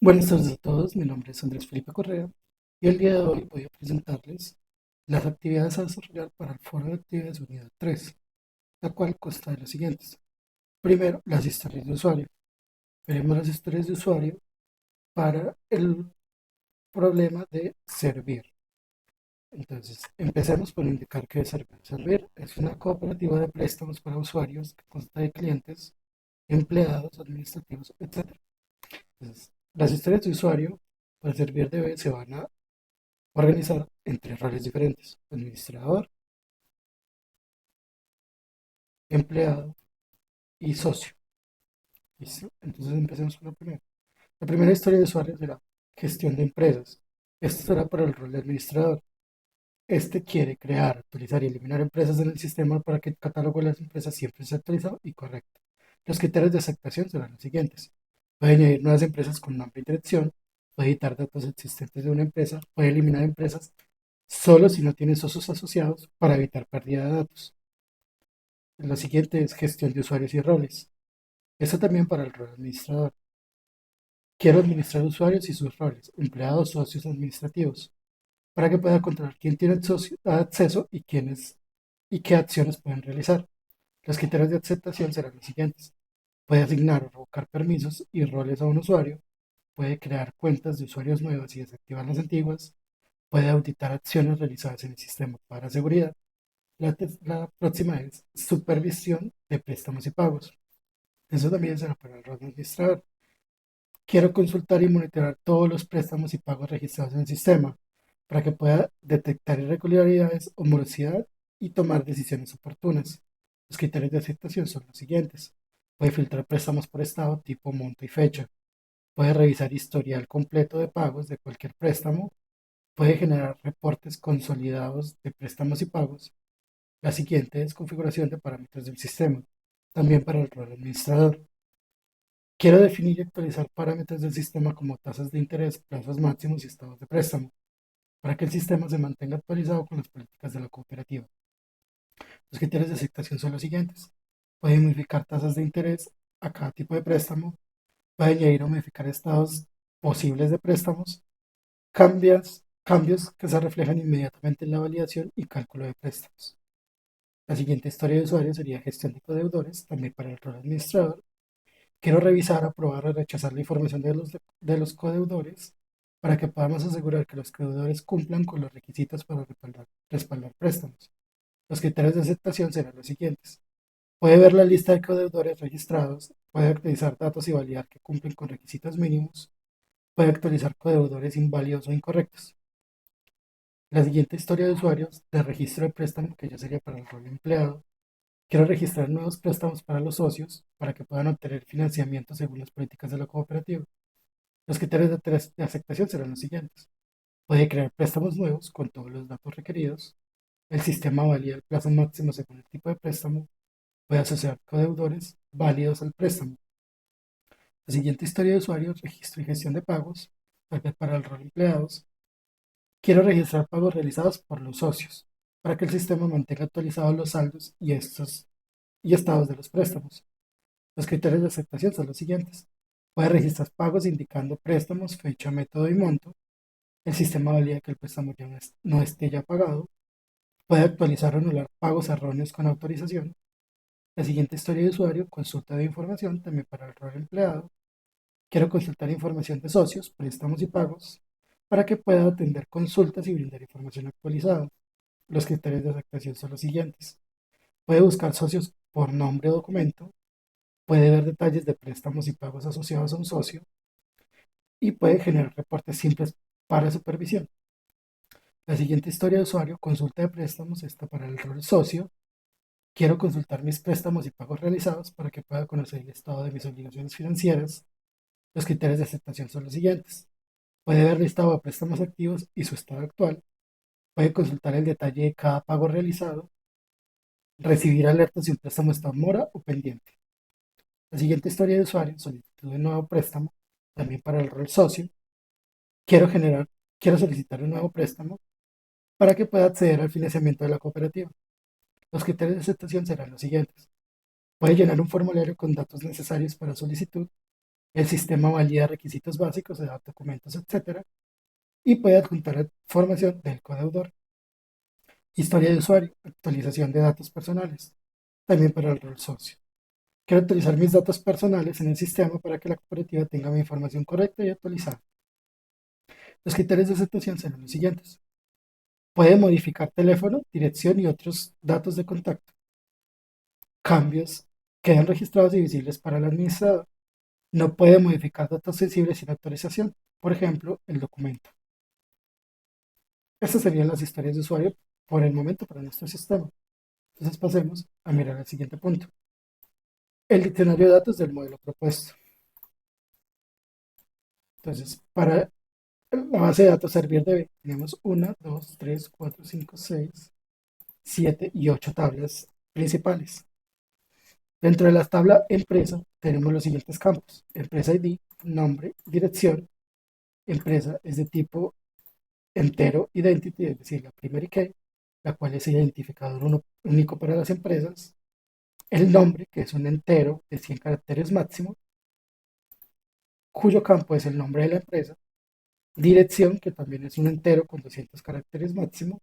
Buenas tardes a todos, mi nombre es Andrés Felipe Correa y el día de hoy voy a presentarles las actividades a desarrollar para el Foro de Actividades Unidad 3, la cual consta de los siguientes. Primero, las historias de usuario. Veremos las historias de usuario para el problema de servir. Entonces, empecemos por indicar qué es Servir. Servir es una cooperativa de préstamos para usuarios que consta de clientes, empleados, administrativos, etc. Entonces, las historias de usuario para Servir se van a organizar entre roles diferentes: administrador, empleado y socio. ¿Listo? Entonces empecemos con la primera. La primera historia de usuario será gestión de empresas. Esto será para el rol de administrador. Este quiere crear, actualizar y eliminar empresas en el sistema para que el catálogo de las empresas siempre sea actualizado y correcto. Los criterios de aceptación serán los siguientes. Puede añadir nuevas empresas con nombre y dirección, puede editar datos existentes de una empresa, puede eliminar empresas solo si no tiene socios asociados para evitar pérdida de datos. Lo siguiente es gestión de usuarios y roles. Esto también para el rol administrador. Quiero administrar usuarios y sus roles, empleados, socios administrativos, para que pueda controlar quién tiene acceso y quiénes y qué acciones pueden realizar. Los criterios de aceptación serán los siguientes. Puede asignar o revocar permisos y roles a un usuario, puede crear cuentas de usuarios nuevas y desactivar las antiguas, puede auditar acciones realizadas en el sistema para seguridad. La próxima es supervisión de préstamos y pagos. Eso también será para el rol de administrador. Quiero consultar y monitorar todos los préstamos y pagos registrados en el sistema para que pueda detectar irregularidades o morosidad y tomar decisiones oportunas. Los criterios de aceptación son los siguientes. Puede filtrar préstamos por estado, tipo, monto y fecha. Puede revisar historial completo de pagos de cualquier préstamo. Puede generar reportes consolidados de préstamos y pagos. La siguiente es configuración de parámetros del sistema, también para el rol administrador. Quiero definir y actualizar parámetros del sistema como tasas de interés, plazos máximos y estados de préstamo, para que el sistema se mantenga actualizado con las políticas de la cooperativa. Los criterios de aceptación son los siguientes. Puede modificar tasas de interés a cada tipo de préstamo, puede añadir o modificar estados posibles de préstamos, cambios que se reflejan inmediatamente en la validación y cálculo de préstamos. La siguiente historia de usuario sería gestión de codeudores, también para el rol administrador. Quiero revisar, aprobar o rechazar la información de los codeudores para que podamos asegurar que los codeudores cumplan con los requisitos para respaldar préstamos. Los criterios de aceptación serán los siguientes. Puede ver la lista de codeudores registrados, puede actualizar datos y validar que cumplen con requisitos mínimos, puede actualizar codeudores inválidos o incorrectos. La siguiente historia de usuarios de registro de préstamo, que ya sería para el rol de empleado. Quiero registrar nuevos préstamos para los socios para que puedan obtener financiamiento según las políticas de la cooperativa. Los criterios de aceptación serán los siguientes. Puede crear préstamos nuevos con todos los datos requeridos. El sistema valida el plazo máximo según el tipo de préstamo. Puede asociar codeudores válidos al préstamo. La siguiente historia de usuarios, registro y gestión de pagos, tal vez para el rol de empleados. Quiero registrar pagos realizados por los socios para que el sistema mantenga actualizados los saldos y estados de los préstamos. Los criterios de aceptación son los siguientes. Puede registrar pagos indicando préstamos, fecha, método y monto. El sistema valida que el préstamo ya no esté ya pagado. Puede actualizar o anular pagos erróneos con autorización. La siguiente historia de usuario, consulta de información, también para el rol empleado. Quiero consultar información de socios, préstamos y pagos para que pueda atender consultas y brindar información actualizada. Los criterios de aceptación son los siguientes. Puede buscar socios por nombre o documento, puede ver detalles de préstamos y pagos asociados a un socio y puede generar reportes simples para supervisión. La siguiente historia de usuario, consulta de préstamos, está para el rol socio. Quiero consultar mis préstamos y pagos realizados para que pueda conocer el estado de mis obligaciones financieras. Los criterios de aceptación son los siguientes. Puede ver listado de préstamos activos y su estado actual. Puede consultar el detalle de cada pago realizado. Recibir alertas si un préstamo está en mora o pendiente. La siguiente historia de usuario, solicitud de nuevo préstamo, también para el rol socio. Quiero generar, quiero solicitar un nuevo préstamo para que pueda acceder al financiamiento de la cooperativa. Los criterios de aceptación serán los siguientes. Puede llenar un formulario con datos necesarios para solicitud. El sistema valida requisitos básicos de documentos, etcétera, y puede adjuntar información del codeudor. Historia de usuario, actualización de datos personales, también para el rol socio. Quiero actualizar mis datos personales en el sistema para que la cooperativa tenga mi información correcta y actualizada. Los criterios de aceptación serán los siguientes. Puede modificar teléfono, dirección y otros datos de contacto. Cambios quedan registrados y visibles para el administrador. No puede modificar datos sensibles sin autorización, por ejemplo, el documento. Estas serían las historias de usuario por el momento para nuestro sistema. Entonces pasemos a mirar el siguiente punto. El diccionario de datos del modelo propuesto. Entonces, para la base de datos servir de tenemos 1, 2, 3, 4, 5, 6, 7 y 8 tablas principales. Dentro de la tabla empresa tenemos los siguientes campos. Empresa ID, nombre, dirección. Empresa es de tipo entero identity, es decir, la primary key, la cual es el identificador único para las empresas. El nombre, que es un entero de 100 caracteres máximo, cuyo campo es el nombre de la empresa. Dirección, que también es un entero con 200 caracteres máximo.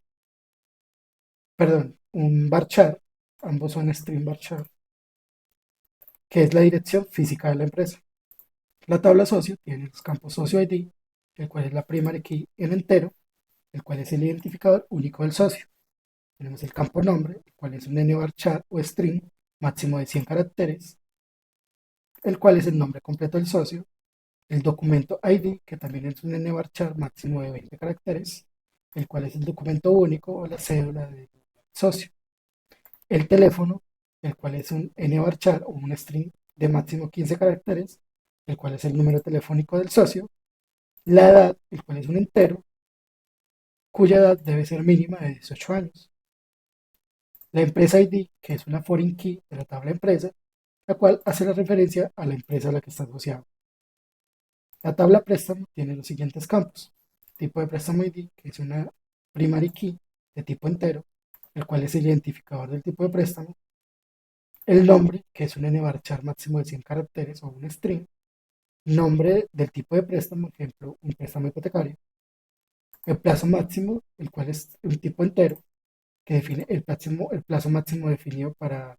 Perdón, un varchar, ambos son string varchar, que es la dirección física de la empresa. La tabla socio tiene los campos socio ID, el cual es la primary key en entero, el cual es el identificador único del socio. Tenemos el campo nombre, el cual es un nvarchar o string máximo de 100 caracteres, el cual es el nombre completo del socio. El documento ID, que también es un nvarchar máximo de 20 caracteres, el cual es el documento único o la cédula del socio. El teléfono, el cual es un nvarchar o un string de máximo 15 caracteres, el cual es el número telefónico del socio. La edad, el cual es un entero, cuya edad debe ser mínima de 18 años. La empresa ID, que es una foreign key de la tabla empresa, la cual hace la referencia a la empresa a la que está asociado. La tabla préstamo tiene los siguientes campos. Tipo de préstamo ID, que es una primary key de tipo entero, el cual es el identificador del tipo de préstamo. El nombre, que es un nvarchar máximo de 100 caracteres o un string. Nombre del tipo de préstamo, ejemplo, un préstamo hipotecario. El plazo máximo, el cual es un tipo entero, que define el plazo máximo definido para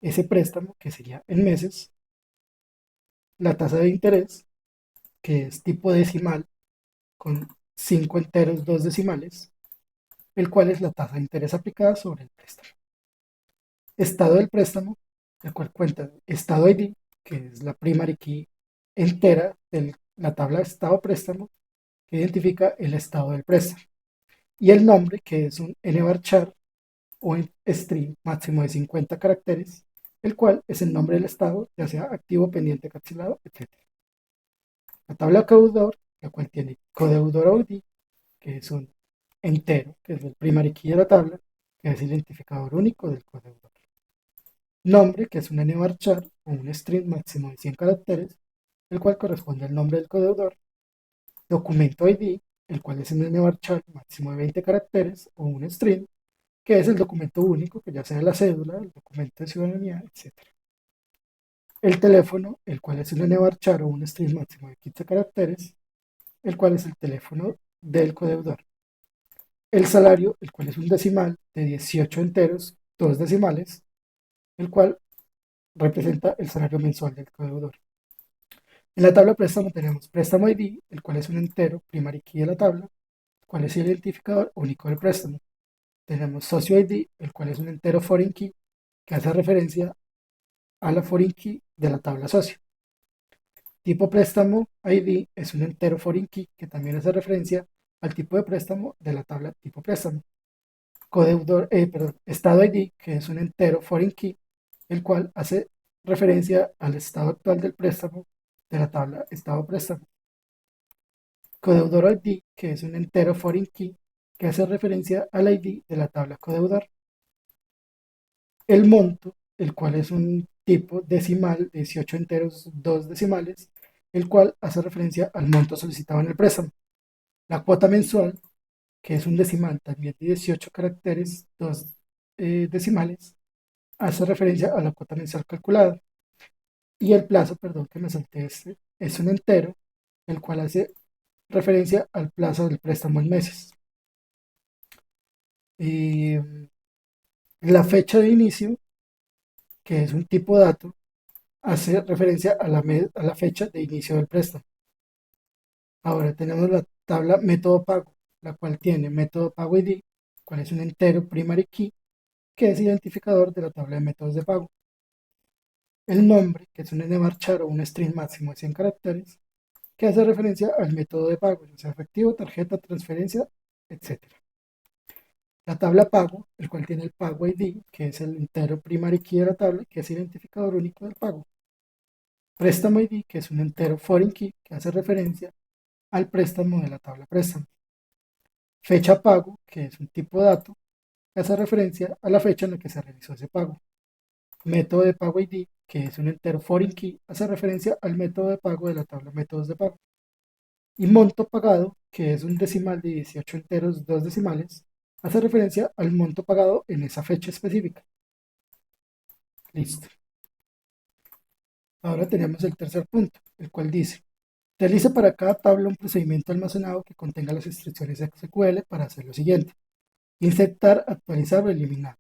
ese préstamo, que sería en meses. La tasa de interés, que es tipo decimal, con 5 enteros, 2 decimales, el cual es la tasa de interés aplicada sobre el préstamo. Estado del préstamo, el cual cuenta estado ID, que es la primary key entera de la tabla de estado préstamo, que identifica el estado del préstamo. Y el nombre, que es un nvarchar o string máximo de 50 caracteres, el cual es el nombre del estado, ya sea activo, pendiente, cancelado, etc. La tabla codeudor, la cual tiene codeudor ID, que es un entero, que es el primary key de la tabla, que es el identificador único del codeudor. Nombre, que es un nvarchar o un string máximo de 100 caracteres, el cual corresponde al nombre del codeudor. Documento ID, el cual es un nvarchar máximo de 20 caracteres o un string, que es el documento único, que ya sea la cédula, el documento de ciudadanía, etc. El teléfono, el cual es un nvarchar o un string máximo de 15 caracteres, el cual es el teléfono del codeudor. El salario, el cual es un decimal de 18 enteros, 2 decimales, el cual representa el salario mensual del codeudor. En la tabla préstamo tenemos préstamo ID, el cual es un entero, primary key de la tabla, el cual es el identificador único del préstamo. Tenemos socio ID, el cual es un entero foreign key, que hace referencia a la foreign key de la tabla socio. Tipo préstamo ID es un entero foreign key que también hace referencia al tipo de préstamo de la tabla tipo préstamo. Estado ID, que es un entero foreign key, el cual hace referencia al estado actual del préstamo de la tabla estado préstamo. Codeudor ID, que es un entero foreign key, que hace referencia al ID de la tabla codeudor. El monto, el cual es un tipo decimal, 18 enteros, 2 decimales, el cual hace referencia al monto solicitado en el préstamo. La cuota mensual, que es un decimal también de 18 caracteres, 2 decimales, hace referencia a la cuota mensual calculada. Y el plazo, perdón que me salté este, es un entero, el cual hace referencia al plazo del préstamo en meses. Y la fecha de inicio, que es un tipo de dato, hace referencia a la fecha de inicio del préstamo. Ahora tenemos la tabla método pago, la cual tiene método pago ID, cual es un entero primary key, que es identificador de la tabla de métodos de pago. El nombre, que es un nvarchar o un string máximo de 100 caracteres, que hace referencia al método de pago, ya sea efectivo, tarjeta, transferencia, etc. La tabla pago, el cual tiene el pago ID, que es el entero primary key de la tabla, que es identificador único del pago. Préstamo ID, que es un entero foreign key, que hace referencia al préstamo de la tabla préstamo. Fecha pago, que es un tipo de dato, que hace referencia a la fecha en la que se realizó ese pago. Método de pago ID, que es un entero foreign key, hace referencia al método de pago de la tabla métodos de pago. Y monto pagado, que es un decimal de 18 enteros, 2 decimales, hace referencia al monto pagado en esa fecha específica. Listo. Ahora tenemos el tercer punto, el cual dice, realice para cada tabla un procedimiento almacenado que contenga las instrucciones SQL para hacer lo siguiente. Insertar, actualizar o eliminar.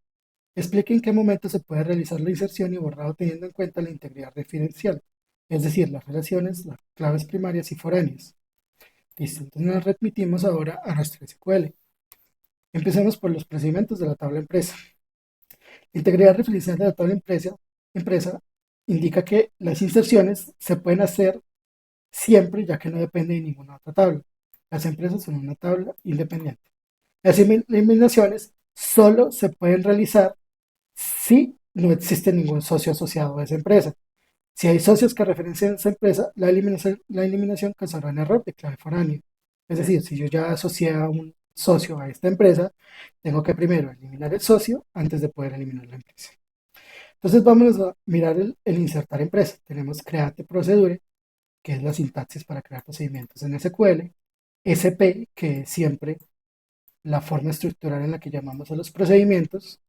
Explique en qué momento se puede realizar la inserción y borrado teniendo en cuenta la integridad referencial, es decir, las relaciones, las claves primarias y foráneas. Listo, entonces nos remitimos ahora a nuestro SQL. Empecemos por los procedimientos de la tabla empresa. La integridad referencial de la tabla empresa indica que las inserciones se pueden hacer siempre ya que no depende de ninguna otra tabla. Las empresas son una tabla independiente. Las eliminaciones solo se pueden realizar si no existe ningún socio asociado a esa empresa. Si hay socios que referencian esa empresa, la eliminación causará un error de clave foránea. Es decir, si yo ya asocié a un socio a esta empresa, tengo que primero eliminar el socio antes de poder eliminar la empresa. Entonces vamos a mirar el insertar empresa. Tenemos create procedure, que es la sintaxis para crear procedimientos en SQL, SP, que es siempre la forma estructural en la que llamamos a los procedimientos,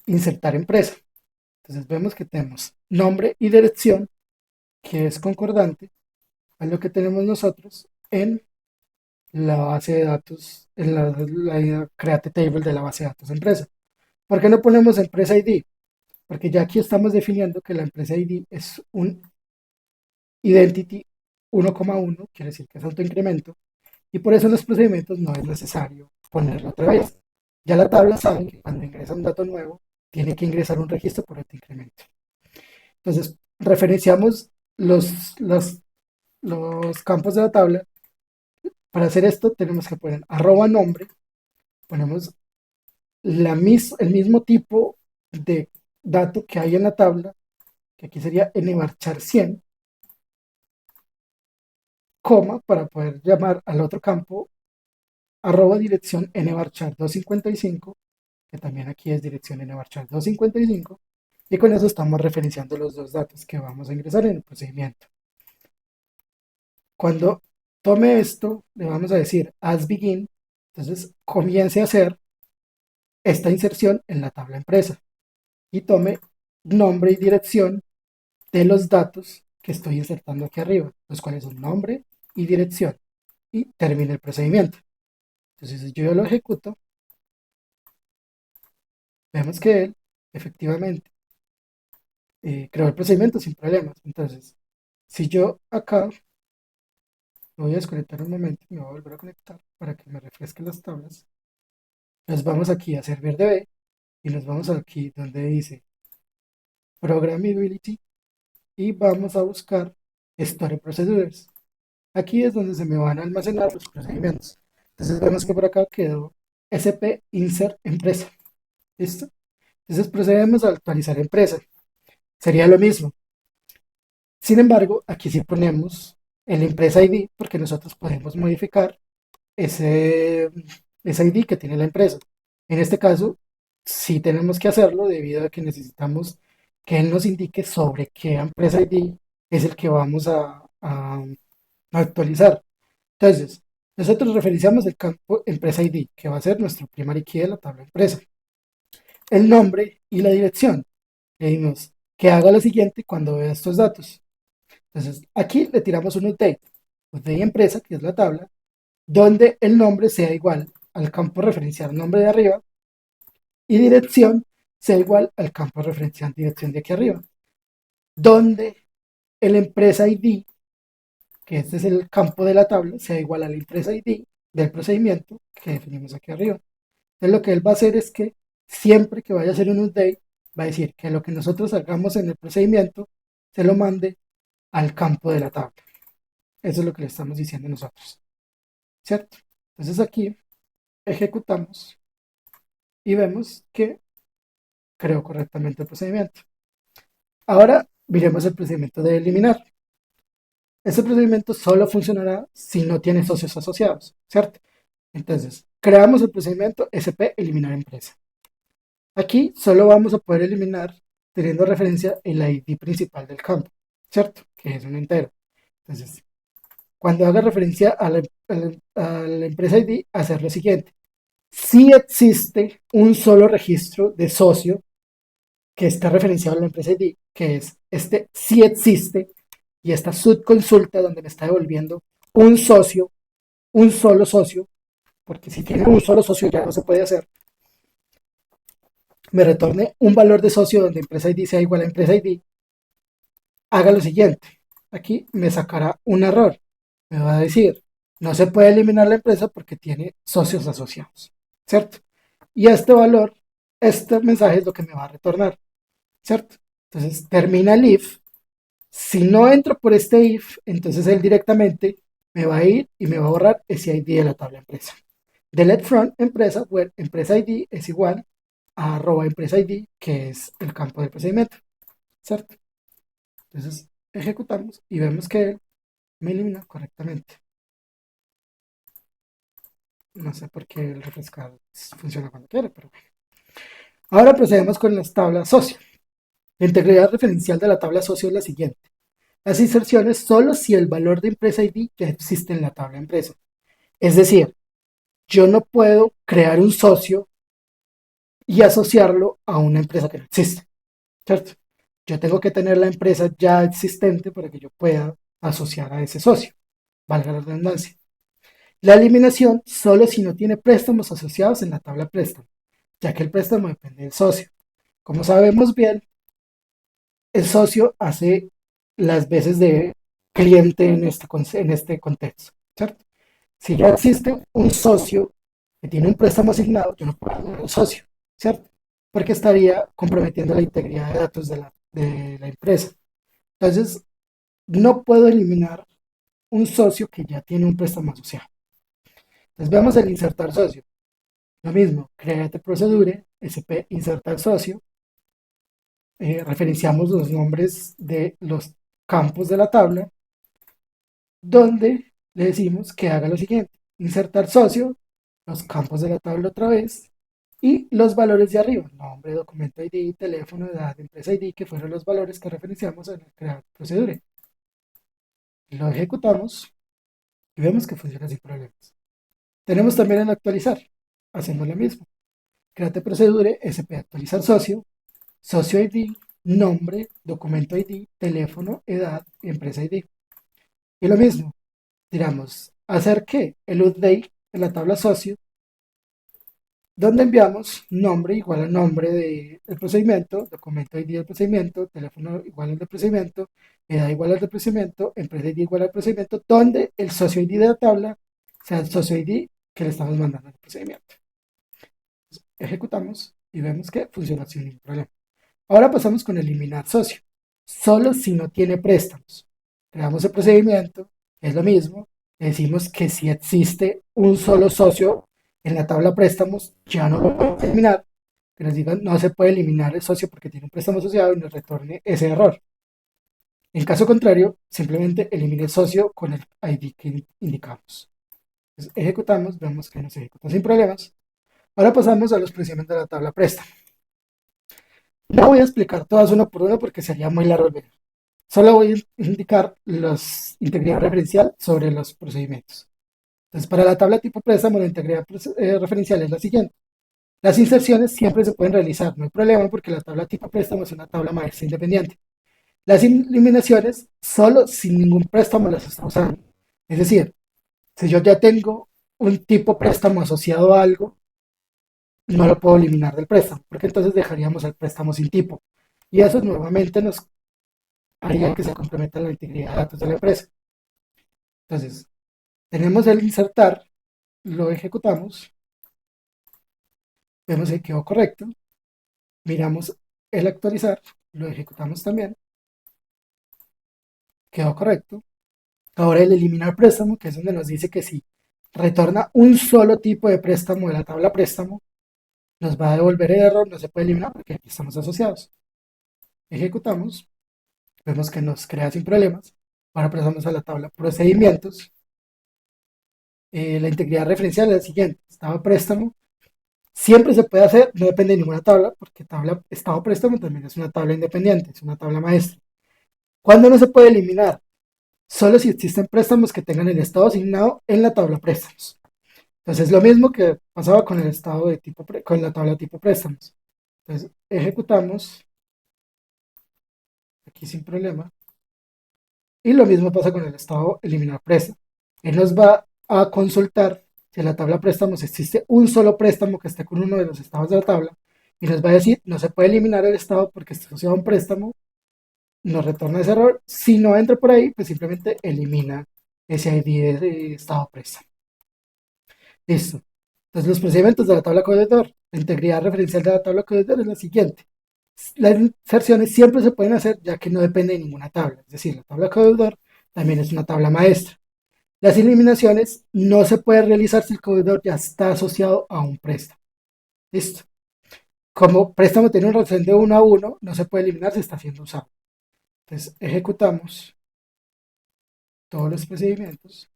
insertar empresa. Entonces vemos que tenemos nombre y dirección, que es concordante a lo que tenemos nosotros en la base de datos, en la create table de la base de datos empresa. ¿Por qué no ponemos empresa ID? Porque ya aquí estamos definiendo que la empresa ID es un identity 1,1, quiere decir que es autoincremento, y por eso en los procedimientos no es necesario ponerlo otra vez. Ya la tabla sabe que cuando ingresa un dato nuevo, tiene que ingresar un registro por este incremento. Entonces, referenciamos los campos de la tabla. Para hacer esto, tenemos que poner arroba nombre, ponemos el mismo tipo de dato que hay en la tabla, que aquí sería nvarchar 100, coma, para poder llamar al otro campo arroba dirección nvarchar 255, que también aquí es dirección nvarchar 255, y con eso estamos referenciando los dos datos que vamos a ingresar en el procedimiento. Cuando tome esto, le vamos a decir as begin, entonces comience a hacer esta inserción en la tabla empresa y tome nombre y dirección de los datos que estoy insertando aquí arriba, los cuales son nombre y dirección, y termine el procedimiento. Entonces, si yo lo ejecuto, vemos que él efectivamente creó el procedimiento sin problemas. Entonces, si yo acá lo voy a desconectar un momento y me voy a volver a conectar para que me refresque las tablas, nos vamos aquí a server DB y nos vamos aquí donde dice Programmability y vamos a buscar Store Procedures. Aquí es donde se me van a almacenar los procedimientos. Entonces vemos que por acá quedó SP Insert Empresa. ¿Listo? Entonces procedemos a actualizar empresa. Sería lo mismo. Sin embargo, aquí sí ponemos el empresa ID porque nosotros podemos modificar ese ID que tiene la empresa. En este caso, sí tenemos que hacerlo debido a que necesitamos que él nos indique sobre qué empresa ID es el que vamos a actualizar. Entonces, nosotros referenciamos el campo empresa ID, que va a ser nuestro primary key de la tabla empresa. El nombre y la dirección. Le dimos que haga lo siguiente cuando vea estos datos. Entonces, aquí le tiramos un update. Update empresa, que es la tabla, donde el nombre sea igual al campo referencial nombre de arriba y dirección sea igual al campo referencial dirección de aquí arriba, donde el empresa ID, que este es el campo de la tabla, sea igual a la empresa ID del procedimiento que definimos aquí arriba. Entonces lo que él va a hacer es que siempre que vaya a hacer un update, va a decir que lo que nosotros hagamos en el procedimiento se lo mande al campo de la tabla. Eso es lo que le estamos diciendo nosotros, ¿cierto? Entonces aquí ejecutamos y vemos que creó correctamente el procedimiento. Ahora miremos el procedimiento de eliminar. Ese procedimiento solo funcionará si no tiene socios asociados, ¿cierto? Entonces, creamos el procedimiento SP eliminar empresa. Aquí solo vamos a poder eliminar teniendo referencia el ID principal del campo, ¿cierto? Que es un entero. Entonces, cuando haga referencia a la empresa ID, hacer lo siguiente. Si existe un solo registro de socio que está referenciado a la empresa ID, que es este si existe, y esta subconsulta donde me está devolviendo un socio, un solo socio, porque si tiene un solo socio ya no se puede hacer, me retorne un valor de socio donde empresa ID sea igual a empresa ID, haga lo siguiente. Aquí me sacará un error. Me va a decir, no se puede eliminar la empresa porque tiene socios asociados, ¿cierto? Y este valor, este mensaje es lo que me va a retornar, ¿cierto? Entonces termina el if. Si no entro por este if, entonces él directamente me va a ir y me va a borrar ese ID de la tabla empresa. Delete from empresa, where empresa ID es igual a arroba empresa ID, que es el campo del procedimiento, ¿cierto? Entonces ejecutamos y vemos que él me elimina correctamente. No sé por qué el refrescar funciona cuando quiere, pero bueno. Ahora procedemos con las tablas socio. La integridad referencial de la tabla socio es la siguiente. Las inserciones solo si el valor de empresa ID ya existe en la tabla empresa. Es decir, yo no puedo crear un socio y asociarlo a una empresa que no existe, ¿cierto? Yo tengo que tener la empresa ya existente para que yo pueda asociar a ese socio, valga la redundancia. La eliminación solo si no tiene préstamos asociados en la tabla préstamo, ya que el préstamo depende del socio. Como sabemos bien, el socio hace las veces de cliente en este contexto, ¿cierto? Si ya existe un socio que tiene un préstamo asignado, yo no puedo tener un socio, ¿cierto? Porque estaría comprometiendo la integridad de datos de la empresa. Entonces, no puedo eliminar un socio que ya tiene un préstamo asociado. Entonces, veamos el insertar socio. Lo mismo, create procedure, SP insertar socio, referenciamos los nombres de los campos de la tabla, donde le decimos que haga lo siguiente, insertar socio, los campos de la tabla otra vez, y los valores de arriba, nombre, documento ID, teléfono, edad, empresa ID, que fueron los valores que referenciamos en el crear procedura. Lo ejecutamos y vemos que funciona sin problemas. Tenemos también en actualizar, hacemos lo mismo. Create procedure, SP actualizar socio, socio ID, nombre, documento ID, teléfono, edad, empresa ID. Y lo mismo, tiramos hacer que el update en la tabla socio, donde enviamos nombre igual al nombre del procedimiento, documento ID del procedimiento, teléfono igual al del procedimiento, edad igual al del procedimiento, empresa ID igual al procedimiento, donde el socio ID de la tabla sea el socio ID que le estamos mandando al procedimiento. Ejecutamos y vemos que funciona sin ningún problema. Ahora pasamos con eliminar socio. Solo si no tiene préstamos. Creamos el procedimiento, es lo mismo. Le decimos que si existe un solo socio en la tabla préstamos, ya no lo podemos eliminar. Que nos digan no se puede eliminar el socio porque tiene un préstamo asociado y nos retorne ese error. En caso contrario, simplemente elimine el socio con el ID que indicamos. Entonces, ejecutamos, vemos que nos ejecuta sin problemas. Ahora pasamos a los procedimientos de la tabla préstamo. No voy a explicar todas uno por uno porque sería muy largo el video. Solo voy a indicar la integridad referencial sobre los procedimientos. Entonces, para la tabla tipo préstamo, la integridad referencial es la siguiente. Las inserciones siempre se pueden realizar, no hay problema porque la tabla tipo préstamo es una tabla maestra independiente. Las eliminaciones solo si ningún préstamo las está usando. Es decir, si yo ya tengo un tipo préstamo asociado a algo, no lo puedo eliminar del préstamo, porque entonces dejaríamos el préstamo sin tipo. Y eso nuevamente nos haría que se comprometa la integridad de datos de la empresa. Entonces, tenemos el insertar, lo ejecutamos, vemos que quedó correcto, miramos el actualizar, lo ejecutamos también, quedó correcto. Ahora el eliminar préstamo, que es donde nos dice que si retorna un solo tipo de préstamo de la tabla préstamo, nos va a devolver el error, no se puede eliminar porque aquí estamos asociados. Ejecutamos, vemos que nos crea sin problemas. Ahora pasamos a la tabla procedimientos. La integridad referencial es la siguiente: estado préstamo. Siempre se puede hacer, no depende de ninguna tabla, porque tabla estado préstamo también es una tabla independiente, es una tabla maestra. ¿Cuándo no se puede eliminar? Solo si existen préstamos que tengan el estado asignado en la tabla préstamos. Entonces, lo mismo que pasaba con el estado de tipo, con la tabla tipo préstamos. Entonces, ejecutamos aquí sin problema. Y lo mismo pasa con el estado eliminar préstamo. Él nos va a consultar si en la tabla préstamos existe un solo préstamo que esté con uno de los estados de la tabla y nos va a decir no se puede eliminar el estado porque está asociado a un préstamo, nos retorna ese error. Si no entra por ahí, pues simplemente elimina ese ID de estado préstamo. Listo. Entonces los procedimientos de la tabla acogedor, la integridad referencial de la tabla acogedor es la siguiente. Las inserciones siempre se pueden hacer ya que no depende de ninguna tabla. Es decir, la tabla acogedor también es una tabla maestra. Las eliminaciones no se pueden realizar si el cobrador ya está asociado a un préstamo. Listo. Como préstamo tiene un relación de 1 a 1, no se puede eliminar si está siendo usado. Entonces ejecutamos todos los procedimientos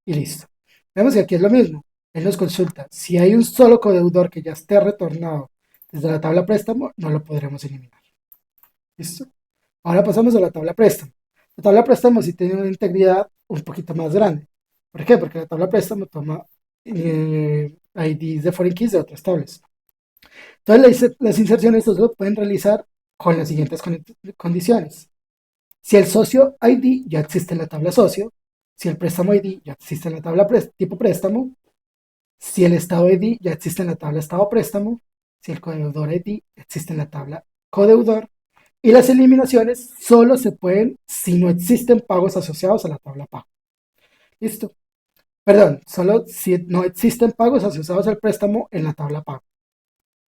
y listo. Vemos que aquí es lo mismo. Él nos consulta. Si hay un solo codeudor que ya esté retornado desde la tabla préstamo, no lo podremos eliminar. ¿Listo? Ahora pasamos a la tabla préstamo. La tabla préstamo sí tiene una integridad un poquito más grande. ¿Por qué? Porque la tabla préstamo toma IDs de foreign keys de otras tablas. Entonces las inserciones solo pueden realizar con las siguientes condiciones. Si el socio ID ya existe en la tabla socio, si el préstamo ID ya existe en la tabla tipo préstamo, si el estado ID ya existe en la tabla estado préstamo, si el codeudor ID existe en la tabla codeudor, y las eliminaciones solo se pueden si no existen pagos asociados a la tabla pago. Listo. Perdón, solo si no existen pagos asociados al préstamo en la tabla pago.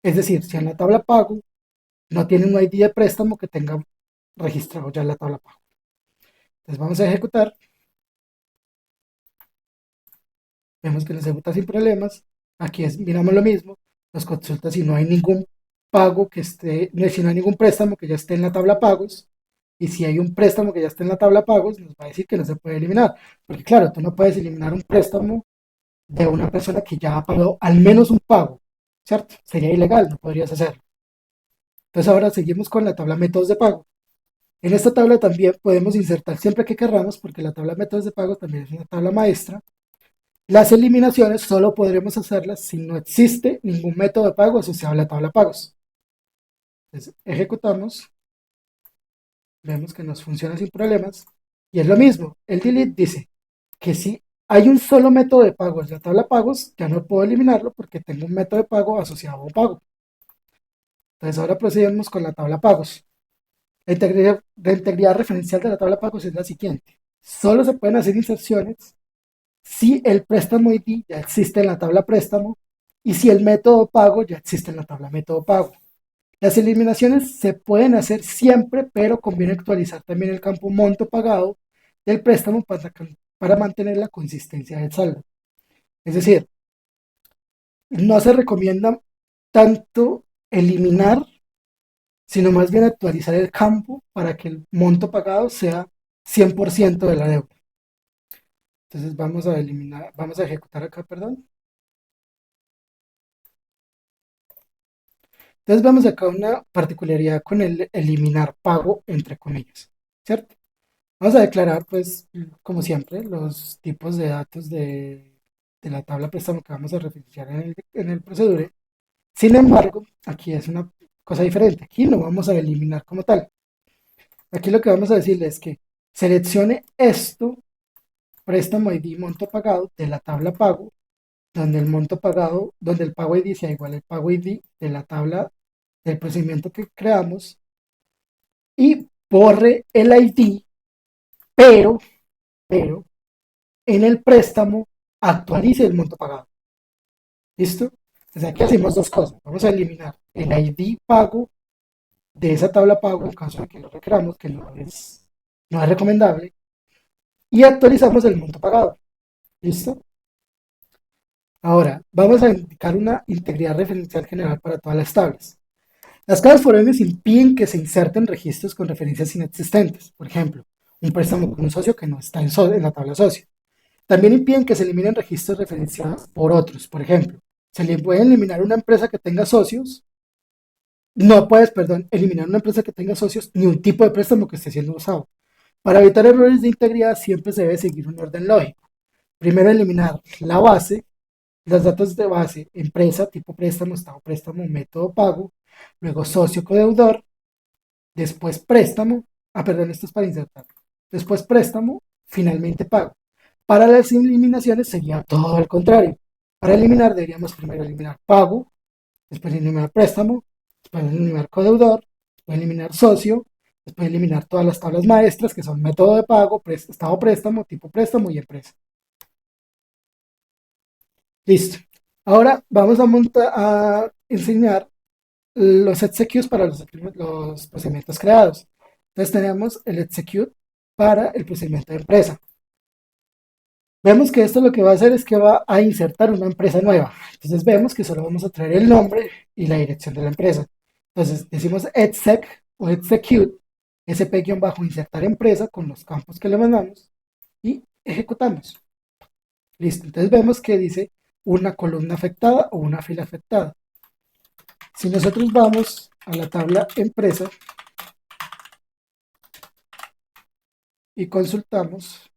Es decir, si en la tabla pago no tiene un ID de préstamo que tenga registrado ya en la tabla pago. Entonces vamos a ejecutar. Vemos que nos ejecuta sin problemas. Aquí miramos lo mismo. Nos consulta si no hay ningún pago que esté, si no hay ningún préstamo que ya esté en la tabla pagos. Y si hay un préstamo que ya esté en la tabla pagos, nos va a decir que no se puede eliminar. Porque claro, tú no puedes eliminar un préstamo de una persona que ya ha pagado al menos un pago, ¿cierto? Sería ilegal, no podrías hacerlo. Entonces ahora seguimos con la tabla métodos de pago. En esta tabla también podemos insertar siempre que querramos, porque la tabla métodos de pago también es una tabla maestra. Las eliminaciones solo podremos hacerlas si no existe ningún método de pago asociado a la tabla pagos. Entonces ejecutamos, vemos que nos funciona sin problemas. Y es lo mismo, el delete dice que si hay un solo método de pago en la tabla pagos, ya no puedo eliminarlo porque tengo un método de pago asociado a un pago. Entonces ahora procedemos con la tabla pagos. La integridad referencial de la tabla pagos es la siguiente. Solo se pueden hacer inserciones si el préstamo ID ya existe en la tabla préstamo y si el método pago ya existe en la tabla método pago. Las eliminaciones se pueden hacer siempre, pero conviene actualizar también el campo monto pagado del préstamo para mantener la consistencia del saldo. Es decir, no se recomienda tanto eliminar, sino más bien actualizar el campo para que el monto pagado sea 100% de la deuda. Entonces vamos a eliminar, vamos a ejecutar acá, perdón. Entonces vemos acá una particularidad con el eliminar pago entre comillas, ¿cierto? Vamos a declarar, pues, como siempre, los tipos de datos de la tabla préstamo que vamos a referenciar en el procedure. Sin embargo, aquí es una cosa diferente. Aquí no vamos a eliminar como tal. Aquí lo que vamos a decirle es que seleccione esto, préstamo ID monto pagado de la tabla pago, donde el monto pagado, donde el pago ID sea igual al pago ID de la tabla del procedimiento que creamos y borre el ID, pero en el préstamo actualice el monto pagado. ¿Listo? Entonces aquí hacemos dos cosas. Vamos a eliminar el ID pago de esa tabla pago en caso de que lo requeramos, que no es recomendable, y actualizamos el monto pagado. ¿Listo? Ahora, vamos a indicar una integridad referencial general para todas las tablas. Las claves foráneas impiden que se inserten registros con referencias inexistentes. Por ejemplo, un préstamo con un socio que no está en la tabla socio. También impiden que se eliminen registros referenciados por otros. Por ejemplo, se le puede eliminar una empresa que tenga socios. No puedes, perdón, eliminar una empresa que tenga socios ni un tipo de préstamo que esté siendo usado. Para evitar errores de integridad siempre se debe seguir un orden lógico. Primero eliminar la base, los datos de base, empresa, tipo préstamo, estado préstamo, método pago, luego socio codeudor, después préstamo, perdón, esto es para insertar, después préstamo, finalmente pago. Para las eliminaciones sería todo al contrario. Para eliminar deberíamos primero eliminar pago, después eliminar préstamo, después eliminar codeudor, después eliminar socio, después eliminar todas las tablas maestras que son método de pago, estado préstamo, tipo préstamo y empresa. Listo. Ahora vamos a enseñar los executes para los procedimientos creados. Entonces tenemos el execute para el procedimiento de empresa. Vemos que esto lo que va a hacer es que va a insertar una empresa nueva. Entonces vemos que solo vamos a traer el nombre y la dirección de la empresa. Entonces decimos exec o execute, sp-insertar empresa con los campos que le mandamos y ejecutamos. Listo. Entonces vemos que dice una columna afectada o una fila afectada. Si nosotros vamos a la tabla empresa y consultamos,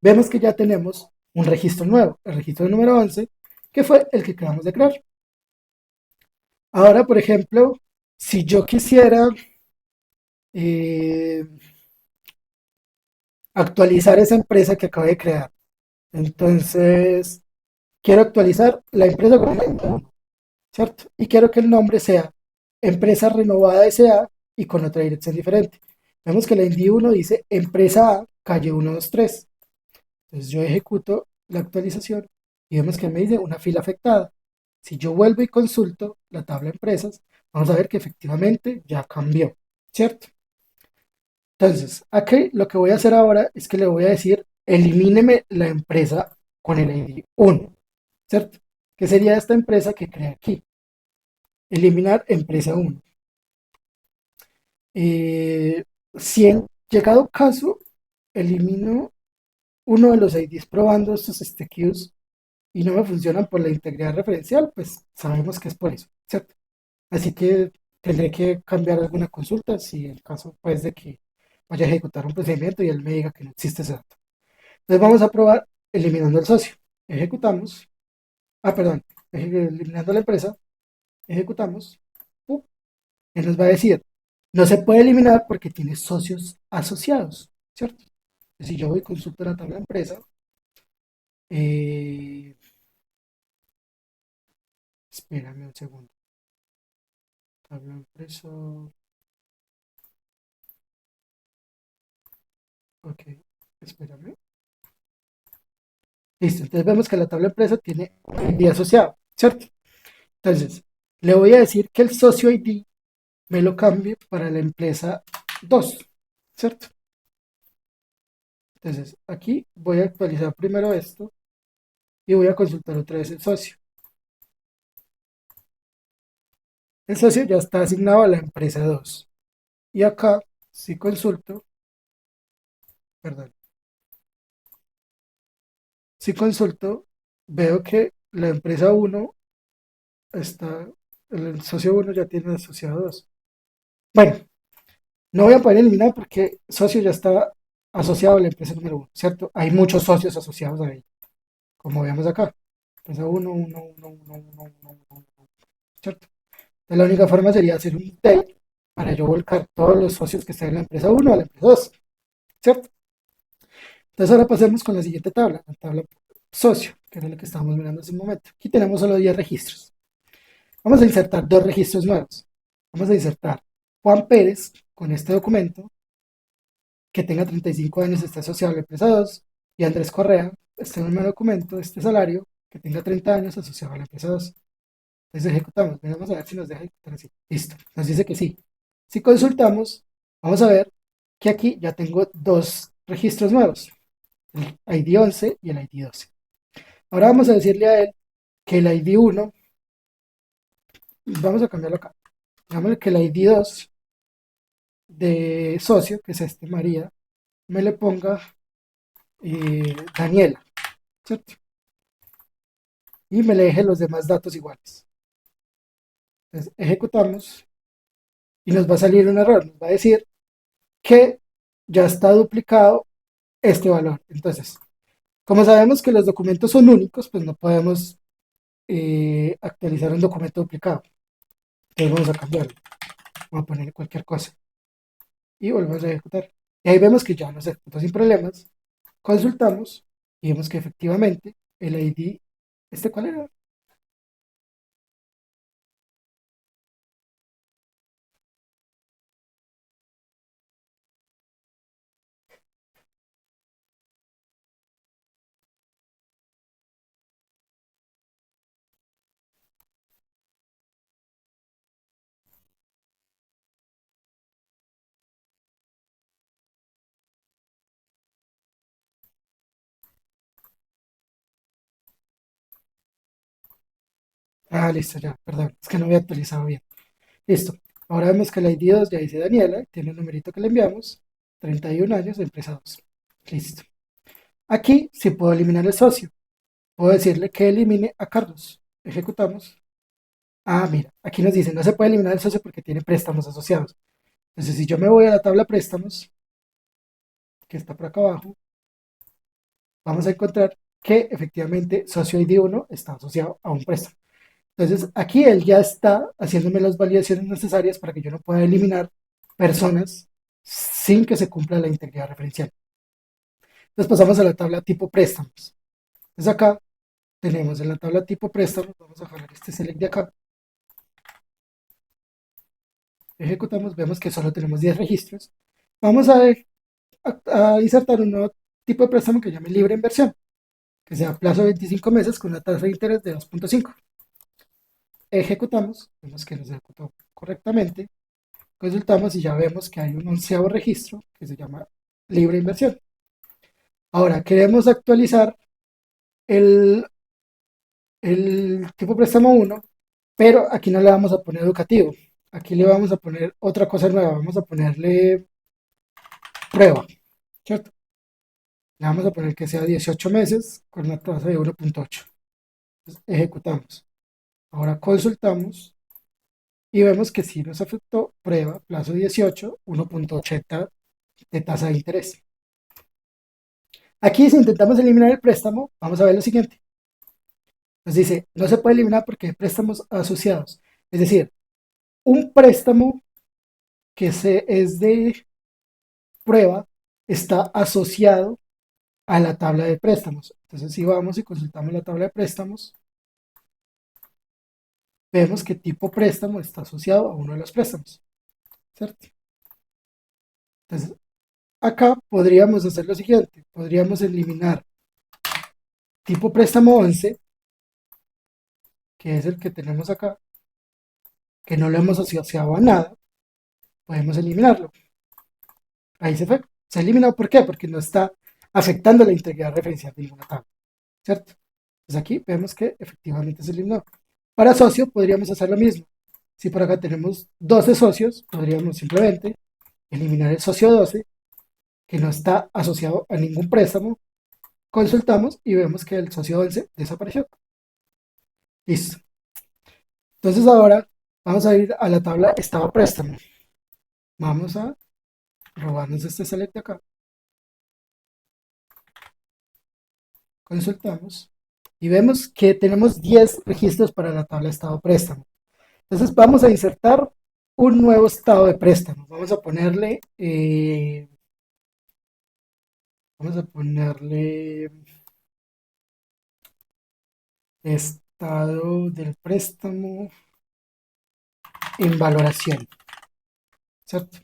vemos que ya tenemos un registro nuevo, el registro número 11, que fue el que acabamos de crear. Ahora, por ejemplo, si yo quisiera eh, actualizar esa empresa que acabo de crear, entonces quiero actualizar la empresa con el nombre, ¿cierto? Y quiero que el nombre sea Empresa Renovada SA y con otra dirección diferente. Vemos que la ID 1 dice Empresa A, calle 123. Entonces yo ejecuto la actualización y vemos que me dice una fila afectada. Si yo vuelvo y consulto la tabla de empresas, vamos a ver que efectivamente ya cambió, ¿cierto? Entonces, aquí lo que voy a hacer ahora es que le voy a decir, elimíneme la empresa con el ID 1, ¿cierto? Que sería esta empresa que creé aquí. Eliminar empresa 1. Eh, si en llegado caso elimino uno de los IDs probando estos STQs y no me funcionan por la integridad referencial, pues sabemos que es por eso, ¿cierto? Así que tendré que cambiar alguna consulta si el caso pues de que vaya a ejecutar un procedimiento y él me diga que no existe ese dato. Entonces vamos a probar eliminando el socio. Ejecutamos. Perdón. Eliminando la empresa. Ejecutamos. Y nos va a decir, no se puede eliminar porque tiene socios asociados, ¿cierto? Si yo voy y consulto la tabla de empresa, eh, espérame un segundo. Tabla de empresa. Ok, espérame. Listo, entonces vemos que la tabla de empresa tiene un ID asociado, ¿cierto? Entonces, le voy a decir que el socio ID me lo cambie para la empresa 2, ¿cierto? Entonces, aquí voy a actualizar primero esto y voy a consultar otra vez el socio. El socio ya está asignado a la empresa 2. Y acá, si consulto, perdón, si consulto, veo que la empresa 1 está, el socio 1 ya tiene asociado 2. Bueno, no voy a poder eliminar porque socio ya está asociado a la empresa número 1, ¿cierto? Hay muchos socios asociados ahí, como vemos acá. Empresa 1, 1, 1, 1, 1, 1, 1, ¿cierto? Entonces, la única forma sería hacer un take para yo volcar todos los socios que están en la empresa uno a la empresa 2, ¿cierto? Entonces ahora pasemos con la siguiente tabla, la tabla socio, que era lo que estábamos mirando hace un momento. Aquí tenemos solo 10 registros. Vamos a insertar dos registros nuevos. Vamos a insertar Juan Pérez con este documento, que tenga 35 años, esté asociado a la empresa 2, y Andrés Correa, este mismo documento, este salario, que tenga 30 años asociado a la empresa 2. Entonces ejecutamos. Vamos a ver si nos deja ejecutar así. Listo. Nos dice que sí. Si consultamos, vamos a ver que aquí ya tengo dos registros nuevos, el ID 11 y el ID 12. Ahora vamos a decirle a él que el ID 1, vamos a cambiarlo acá. Digamos que el ID 2 de socio, que es este María, me le ponga Daniela, ¿cierto? Y me le deje los demás datos iguales. Entonces ejecutamos y nos va a salir un error. Nos va a decir que ya está duplicado este valor. Entonces, como sabemos que los documentos son únicos, pues no podemos actualizar un documento duplicado. Entonces vamos a cambiarlo. Vamos a poner cualquier cosa. Y volvemos a ejecutar. Y ahí vemos que ya nos ejecutó sin problemas. Consultamos y vemos que efectivamente el ID, ¿este cuál era? Ah, listo, ya, perdón, es que no había actualizado bien. Listo. Ahora vemos que el ID 2 ya dice Daniela, tiene el numerito que le enviamos, 31 años, empresa 2. Listo. Aquí sí puedo eliminar el socio. Puedo decirle que elimine a Carlos. Ejecutamos. Ah, mira, aquí nos dice, no se puede eliminar el socio porque tiene préstamos asociados. Entonces, si yo me voy a la tabla préstamos, que está por acá abajo, vamos a encontrar que efectivamente socio ID 1 está asociado a un préstamo. Entonces, aquí él ya está haciéndome las validaciones necesarias para que yo no pueda eliminar personas sin que se cumpla la integridad referencial. Entonces, pasamos a la tabla tipo préstamos. Entonces, acá tenemos en la tabla tipo préstamos, vamos a jalar este select de acá, ejecutamos, vemos que solo tenemos 10 registros. Vamos a insertar un nuevo tipo de préstamo que llame libre inversión, que sea plazo de 25 meses con una tasa de interés de 2.5. Ejecutamos, vemos que nos ejecutó correctamente. Consultamos y ya vemos que hay un onceavo registro que se llama libre inversión. Ahora queremos actualizar el, el tipo préstamo uno, pero aquí no le vamos a poner educativo. Aquí le vamos a poner otra cosa nueva. Vamos a ponerle prueba, ¿cierto? Le vamos a poner que sea 18 meses con una tasa de 1.8. Ejecutamos. Ahora consultamos y vemos que sí nos afectó prueba, plazo 18, 1.80 de tasa de interés. Aquí si intentamos eliminar el préstamo, vamos a ver lo siguiente. Nos dice, no se puede eliminar porque hay préstamos asociados. Es decir, un préstamo que es de prueba está asociado a la tabla de préstamos. Entonces, si vamos y consultamos la tabla de préstamos, vemos que tipo préstamo está asociado a uno de los préstamos, ¿cierto? Entonces, acá podríamos hacer lo siguiente. Podríamos eliminar tipo préstamo 11, que es el que tenemos acá, que no lo hemos asociado a nada. Podemos eliminarlo. Ahí se fue. Se ha eliminado. ¿Por qué? Porque no está afectando la integridad referencial de ninguna tabla, ¿cierto? Pues aquí vemos que efectivamente se eliminó. Para socio podríamos hacer lo mismo. Si por acá tenemos 12 socios, podríamos simplemente eliminar el socio 12, que no está asociado a ningún préstamo. Consultamos y vemos que el socio 11 desapareció. Listo. Entonces ahora vamos a ir a la tabla estado préstamo. Vamos a robarnos este select de acá. Consultamos y vemos que tenemos 10 registros para la tabla estado préstamo. Entonces vamos a insertar un nuevo estado de préstamo. Vamos a ponerle estado del préstamo en valoración, ¿cierto?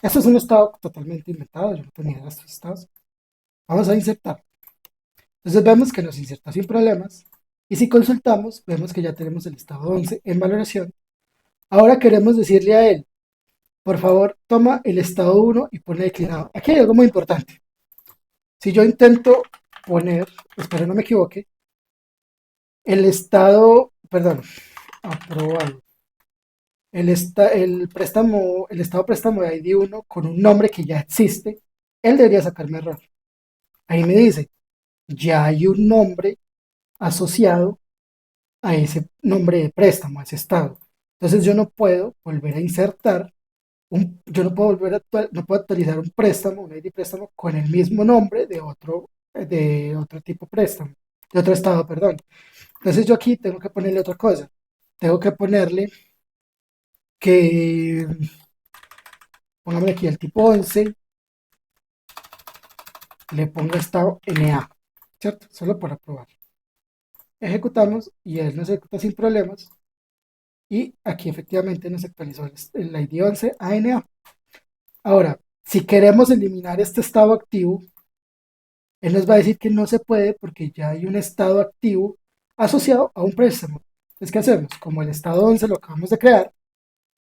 Esto es un estado totalmente inventado, yo no tenía estos estados. Vamos a insertar. Entonces vemos que nos inserta sin problemas. Y si consultamos, vemos que ya tenemos el estado 11 en valoración. Ahora queremos decirle a él, por favor, toma el estado 1 y ponle declinado. Aquí hay algo muy importante. Si yo intento poner, espero no me equivoque, el estado, perdón, aprobado, el estado préstamo de ID1 con un nombre que ya existe, él debería sacarme error. Ahí me dice, ya hay un nombre asociado a ese nombre de préstamo, a ese estado. Entonces yo no puedo volver a insertar, yo no puedo no puedo actualizar un préstamo, un ID préstamo con el mismo nombre de otro tipo de préstamo, de otro estado, perdón. Entonces yo aquí tengo que ponerle otra cosa. Tengo que ponerle que, póngame aquí el tipo 11, le pongo estado NA, ¿cierto? Solo para probar. Ejecutamos y él nos ejecuta sin problemas. Y aquí efectivamente nos actualizó el ID 11 a NA. Ahora, si queremos eliminar este estado activo, él nos va a decir que no se puede porque ya hay un estado activo asociado a un préstamo. Entonces, ¿qué hacemos? Como el estado 11 lo acabamos de crear,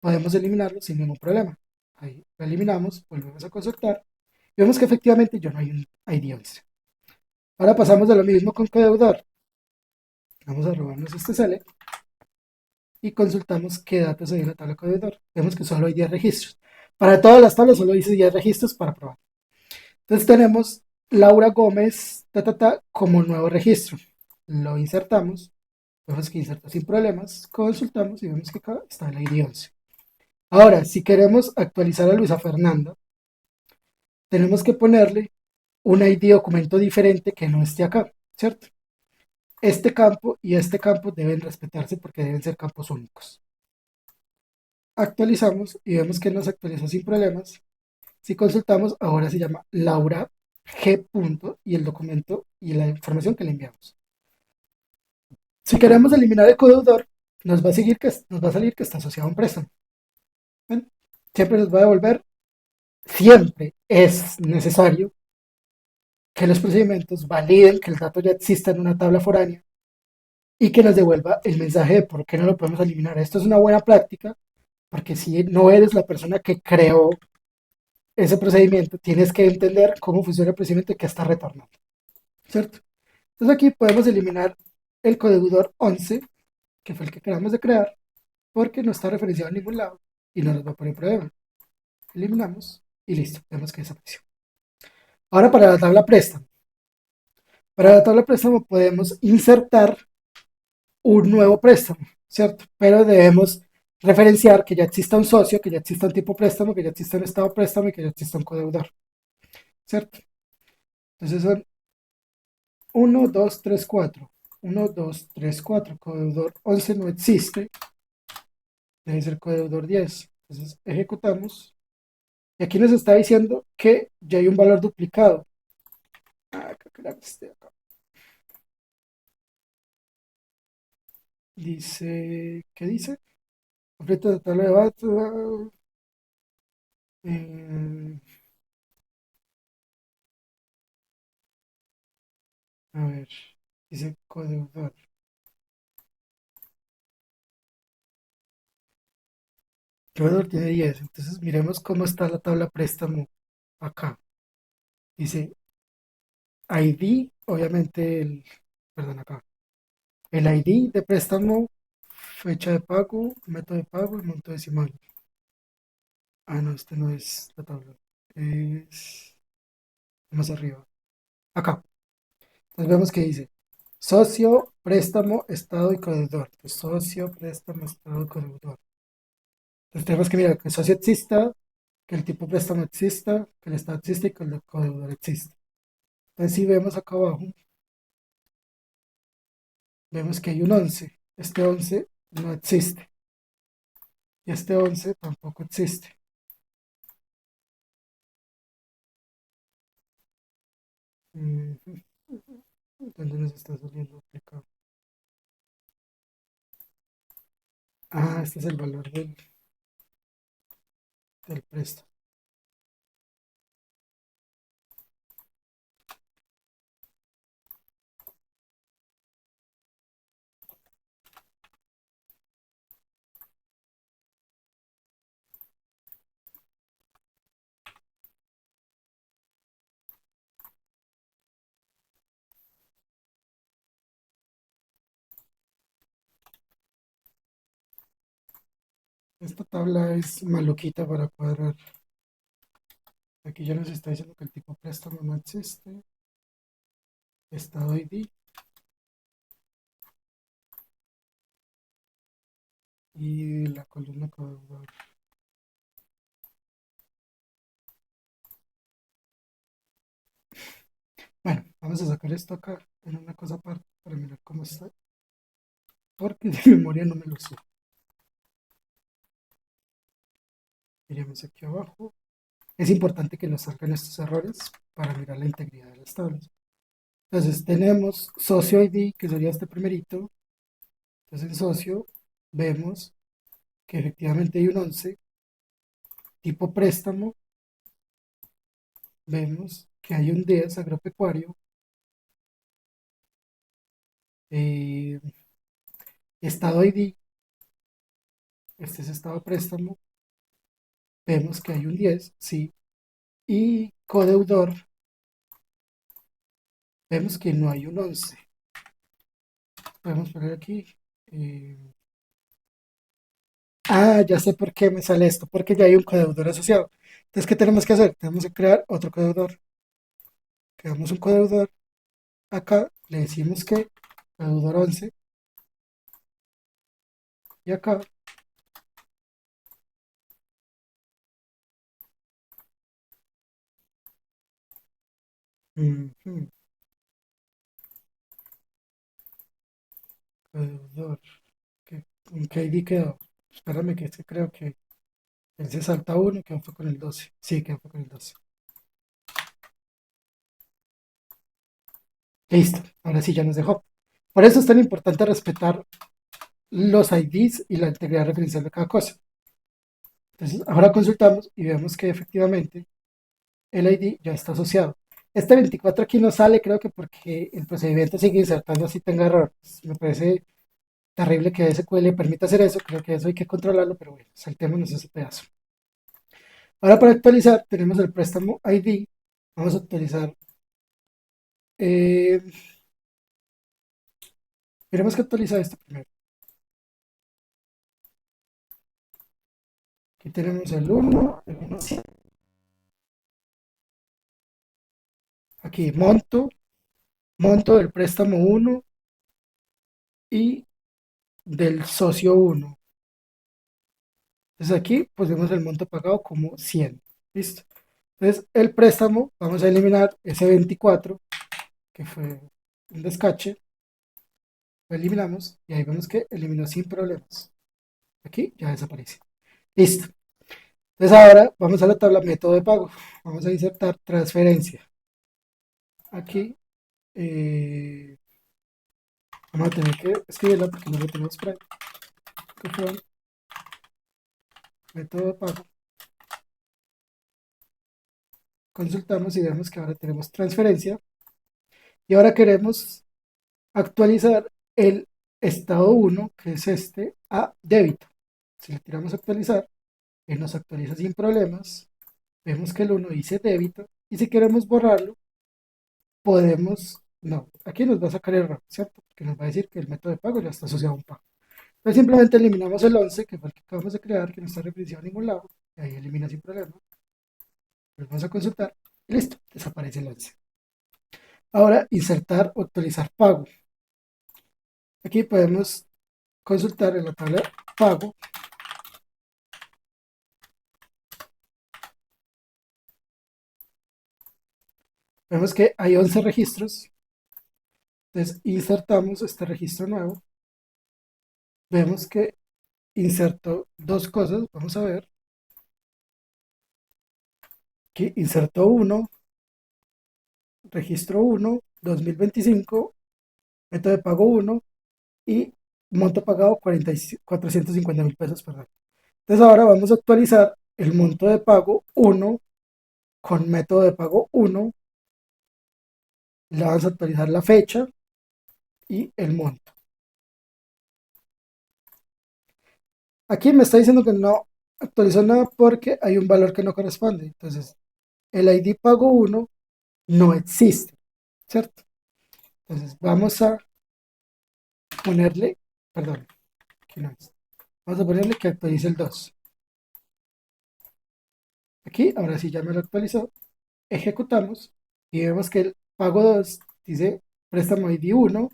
podemos eliminarlo sin ningún problema. Ahí lo eliminamos, volvemos a consultar y vemos que efectivamente ya no hay un ID 11. Ahora pasamos de lo mismo con codeudor. Vamos a robarnos este select y consultamos qué datos hay en la tabla de codeudor. Vemos que solo hay 10 registros. Para todas las tablas solo dice 10 registros para probar. Entonces tenemos Laura Gómez como nuevo registro. Lo insertamos, vemos que inserta sin problemas, consultamos y vemos que acá está el ID 11. Ahora, si queremos actualizar a Luisa Fernanda, tenemos que ponerle un ID documento diferente que no esté acá, ¿cierto? Este campo y este campo deben respetarse porque deben ser campos únicos. Actualizamos y vemos que nos actualiza sin problemas. Si consultamos, ahora se llama Laura G. y el documento y la información que le enviamos. Si queremos eliminar el codeudor, nos va a salir que está asociado a un préstamo. ¿Ven? Siempre nos va a devolver, siempre es necesario que los procedimientos validen que el dato ya exista en una tabla foránea y que nos devuelva el mensaje de por qué no lo podemos eliminar. Esto es una buena práctica porque si no eres la persona que creó ese procedimiento, tienes que entender cómo funciona el procedimiento y qué está retornando, ¿cierto? Entonces aquí podemos eliminar el codeudor 11, que fue el que acabamos de crear, porque no está referenciado en ningún lado y no nos va a poner problema. Eliminamos y listo, vemos que desapareció. Ahora para la tabla préstamo. Para la tabla préstamo podemos insertar un nuevo préstamo, ¿cierto? Pero debemos referenciar que ya exista un socio, que ya exista un tipo préstamo, que ya exista un estado préstamo y que ya exista un codeudor, ¿cierto? Entonces son 1, 2, 3, 4. 1, 2, 3, 4. Codeudor 11 no existe. Debe ser codeudor 10. Entonces ejecutamos. Y aquí nos está diciendo que ya hay un valor duplicado. Ah, acá. Dice, ¿qué dice? Completa de tabla de datos. Eh, a ver, dice codeudor. Codeudor tiene 10. Entonces miremos cómo está la tabla préstamo acá. Dice ID, obviamente perdón, acá. El ID de préstamo, fecha de pago, método de pago y monto decimal. Ah, no, este no es la tabla. Es más arriba. Acá. Entonces vemos que dice socio, préstamo, estado y codeudor. Entonces, socio, préstamo, estado y codeudor. Entonces tenemos que mirar que el socio exista, que el tipo préstamo exista, que el estado existe y que el codeudor existe. Entonces si vemos acá abajo, vemos que hay un 11. Este 11 no existe. y este 11 tampoco existe. Ujú. ¿Dónde nos está saliendo aplicado? Ah, este es el valor del préstamo. Esta tabla es maluquita para cuadrar. Aquí ya nos está diciendo que el tipo préstamo no existe. Estado ID y la columna codeudor. Bueno, vamos a sacar esto acá en una cosa aparte para mirar cómo está. Porque de memoria no me lo sé. Miremos aquí abajo. Es importante que nos salgan estos errores para mirar la integridad de las tablas. Entonces tenemos socio ID, que sería este primerito. Entonces en socio vemos que efectivamente hay un 11. Tipo préstamo, vemos que hay un 10 agropecuario. eh, Estado ID, este es estado préstamo. Vemos que hay un 10, sí. Y codeudor, vemos que no hay un 11. Podemos poner aquí. eh, ya sé por qué me sale esto, porque ya hay un codeudor asociado. Entonces, ¿qué tenemos que hacer? Tenemos que crear otro codeudor. Creamos un codeudor. Acá le decimos que codeudor 11. Y acá, ujú, codeudor. ¿En qué ID quedó? Espérame, que este creo que él se salta uno y quedó fue con el 12. Sí, quedó fue con el 12. Listo, ahora sí ya nos dejó. Por eso es tan importante respetar los IDs y la integridad referencial de cada cosa. Entonces, ahora consultamos y vemos que efectivamente el ID ya está asociado. Este 24 aquí no sale, creo que porque el procedimiento sigue insertando así tenga error. Pues, me parece terrible que SQL permita hacer eso, creo que eso hay que controlarlo, pero bueno, saltémonos ese pedazo. Ahora para actualizar tenemos el préstamo ID, vamos a actualizar, eh, tenemos que actualizar esto primero. Aquí tenemos el 1, aquí monto del préstamo 1 y del socio 1. Entonces aquí pusimos el monto pagado como 100. ¿Listo? Entonces el préstamo, vamos a eliminar ese 24, que fue un descache. Lo eliminamos y ahí vemos que eliminó sin problemas. Aquí ya desaparece. Listo. Entonces ahora vamos a la tabla método de pago. Vamos a insertar transferencia. Aquí vamos a tener que escribirla porque no lo tenemos por ahí. Método de pago. Consultamos y vemos que ahora tenemos transferencia. Y ahora queremos actualizar el estado 1, que es este, a débito. Si le tiramos a actualizar, él nos actualiza sin problemas. Vemos que el 1 dice débito. Y si queremos borrarlo, podemos... No, aquí nos va a sacar error, ¿cierto? Porque nos va a decir que el método de pago ya está asociado a un pago. Entonces simplemente eliminamos el 11, que fue el que acabamos de crear, que no está referenciado a ningún lado. Y ahí elimina sin problema. Lo vamos a consultar. Y listo, desaparece el 11. Ahora, insertar o actualizar pago. Aquí podemos consultar en la tabla pago. Vemos que hay 11 registros. Entonces insertamos este registro nuevo. Vemos que insertó dos cosas. Vamos a ver que insertó uno, registro 1, 2025, método de pago 1 y monto pagado 450.000 pesos, perdón. Entonces ahora vamos a actualizar el monto de pago 1 con método de pago 1, le vamos a actualizar la fecha y el monto. Aquí me está diciendo que no actualizó nada porque hay un valor que no corresponde. Entonces, el ID pago 1 no existe, ¿cierto? Entonces, vamos a ponerle, perdón, aquí no es. Vamos a ponerle que actualice el 2. Aquí, ahora sí ya me lo actualizó. Ejecutamos y vemos que el pago 2 dice préstamo ID 1,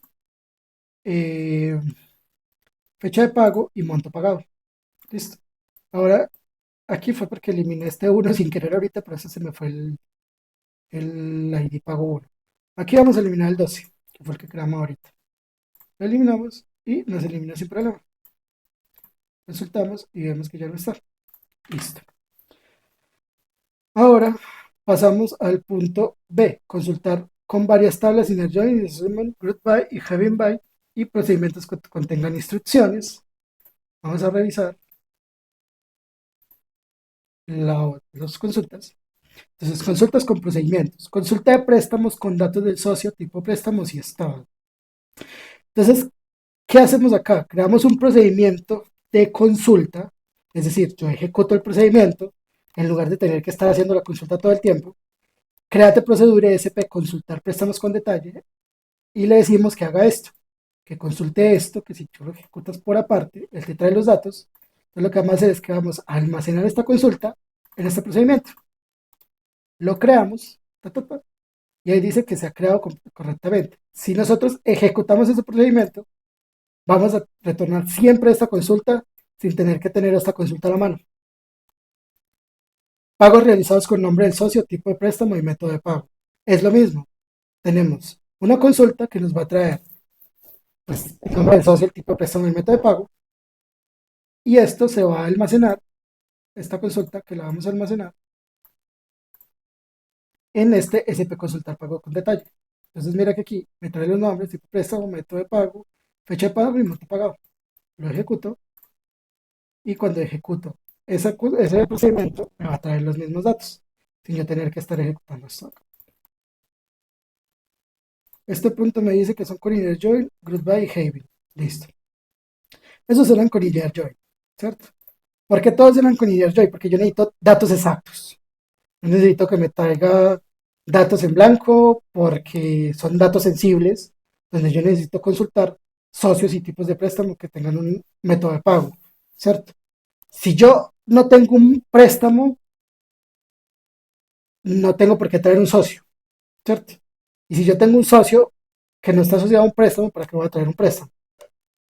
eh, fecha de pago y monto pagado. Listo. Ahora, aquí fue porque eliminé este 1 sin querer ahorita, por eso se me fue el ID pago 1. Aquí vamos a eliminar el 12, que fue el que creamos ahorita. Lo eliminamos y nos elimina sin problema. Consultamos y vemos que ya no está. Listo. Ahora pasamos al punto B, consultar con varias tablas Inner Join, Assessment, Group By y Heaven By y procedimientos que contengan instrucciones. Vamos a revisar las consultas. Entonces, consultas con procedimientos. Consulta de préstamos con datos del socio, tipo préstamos y estado. Entonces, ¿qué hacemos acá? Creamos un procedimiento de consulta, es decir, yo ejecuto el procedimiento en lugar de tener que estar haciendo la consulta todo el tiempo. Créate procedura SP, consultar préstamos con detalle y le decimos que haga esto, que consulte esto, que si tú lo ejecutas por aparte, él te trae los datos. Entonces, lo que vamos a hacer es que vamos a almacenar esta consulta en este procedimiento. Lo creamos, y ahí dice que se ha creado correctamente. Si nosotros ejecutamos ese procedimiento, vamos a retornar siempre esta consulta sin tener que tener esta consulta a la mano. Pagos realizados con nombre del socio, tipo de préstamo y método de pago. Es lo mismo. Tenemos una consulta que nos va a traer pues, el nombre del socio, el tipo de préstamo y el método de pago. Y esto se va a almacenar, esta consulta que la vamos a almacenar en este SP consultar pago con detalle. Entonces mira que aquí me trae los nombres, tipo de préstamo, método de pago, fecha de pago y monto pagado. Lo ejecuto y cuando ejecuto ese procedimiento me va a traer los mismos datos sin yo tener que estar ejecutando esto acá. Este punto me dice que son con Inner Join, Group By y Haven. Listo. Esos eran con Inner Join, ¿cierto? ¿Por qué todos eran con Inner Join? Porque yo necesito datos exactos. Yo necesito que me traiga datos en blanco porque son datos sensibles donde yo necesito consultar socios y tipos de préstamo que tengan un método de pago, ¿cierto? Si yo no tengo un préstamo, no tengo por qué traer un socio, ¿cierto? Y si yo tengo un socio que no está asociado a un préstamo, ¿para qué voy a traer un préstamo?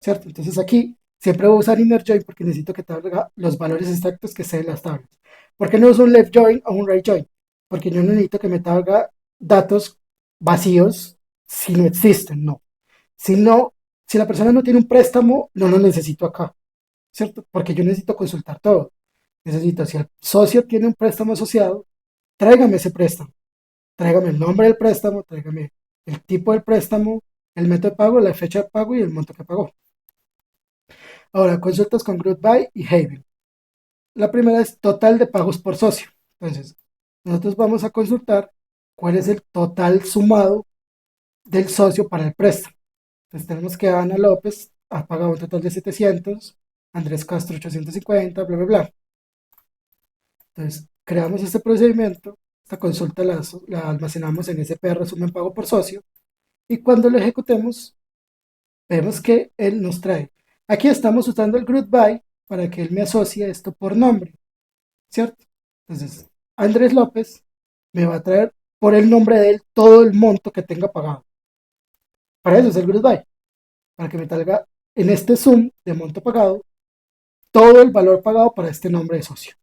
¿Cierto? Entonces aquí siempre voy a usar inner join porque necesito que te haga los valores exactos que sean las tablas. ¿Por qué no uso un left join o un right join? Porque yo no necesito que me haga datos vacíos si no existen, no. Si no, si la persona no tiene un préstamo, no lo necesito acá, ¿cierto? Porque yo necesito consultar todo. Necesito, si el socio tiene un préstamo asociado, tráigame ese préstamo. Tráigame el nombre del préstamo, tráigame el tipo del préstamo, el método de pago, la fecha de pago y el monto que pagó. Ahora, consultas con Group By y Haven. La primera es total de pagos por socio. Entonces, nosotros vamos a consultar cuál es el total sumado del socio para el préstamo. Entonces, tenemos que Ana López ha pagado un total de 700, Andrés Castro 850, bla, bla, bla. Entonces, creamos este procedimiento, esta consulta la almacenamos en SPR resumen pago por socio y cuando lo ejecutemos, vemos que él nos trae. Aquí estamos usando el group by para que él me asocie esto por nombre, ¿cierto? Entonces, Andrés López me va a traer por el nombre de él todo el monto que tenga pagado. Para eso es el group by, para que me traiga en este sum de monto pagado todo el valor pagado para este nombre de socio.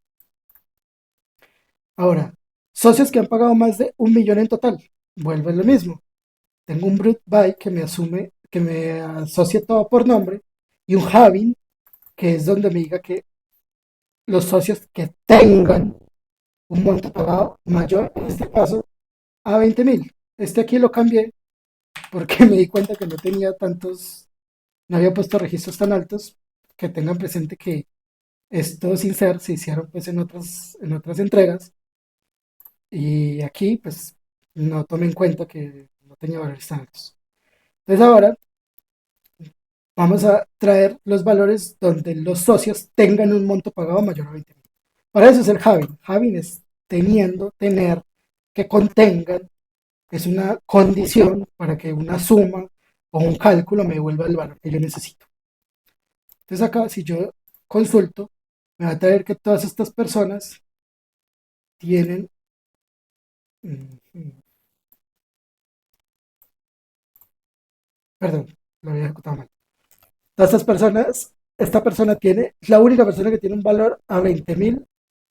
Ahora, socios que han pagado más de 1 millón en total, vuelve lo mismo. Tengo un group by que me asocie todo por nombre y un having que es donde me diga que los socios que tengan un monto pagado mayor, en este caso, a 20.000. Este aquí lo cambié porque me di cuenta que no tenía tantos, no había puesto registros tan altos, que tengan presente que estos sin ser se hicieron pues en otras entregas y aquí pues no tomé en cuenta que no tenía valores tan altos. Entonces ahora vamos a traer los valores donde los socios tengan un monto pagado mayor a 20.000. Para eso es el having. Having es teniendo, tener, que contengan, es una condición para que una suma o un cálculo me devuelva el valor que yo necesito. Entonces acá, si yo consulto, me va a traer que todas estas personas tienen, perdón, lo había ejecutado mal. Todas estas personas, esta persona tiene, es la única persona que tiene un valor a 20.000,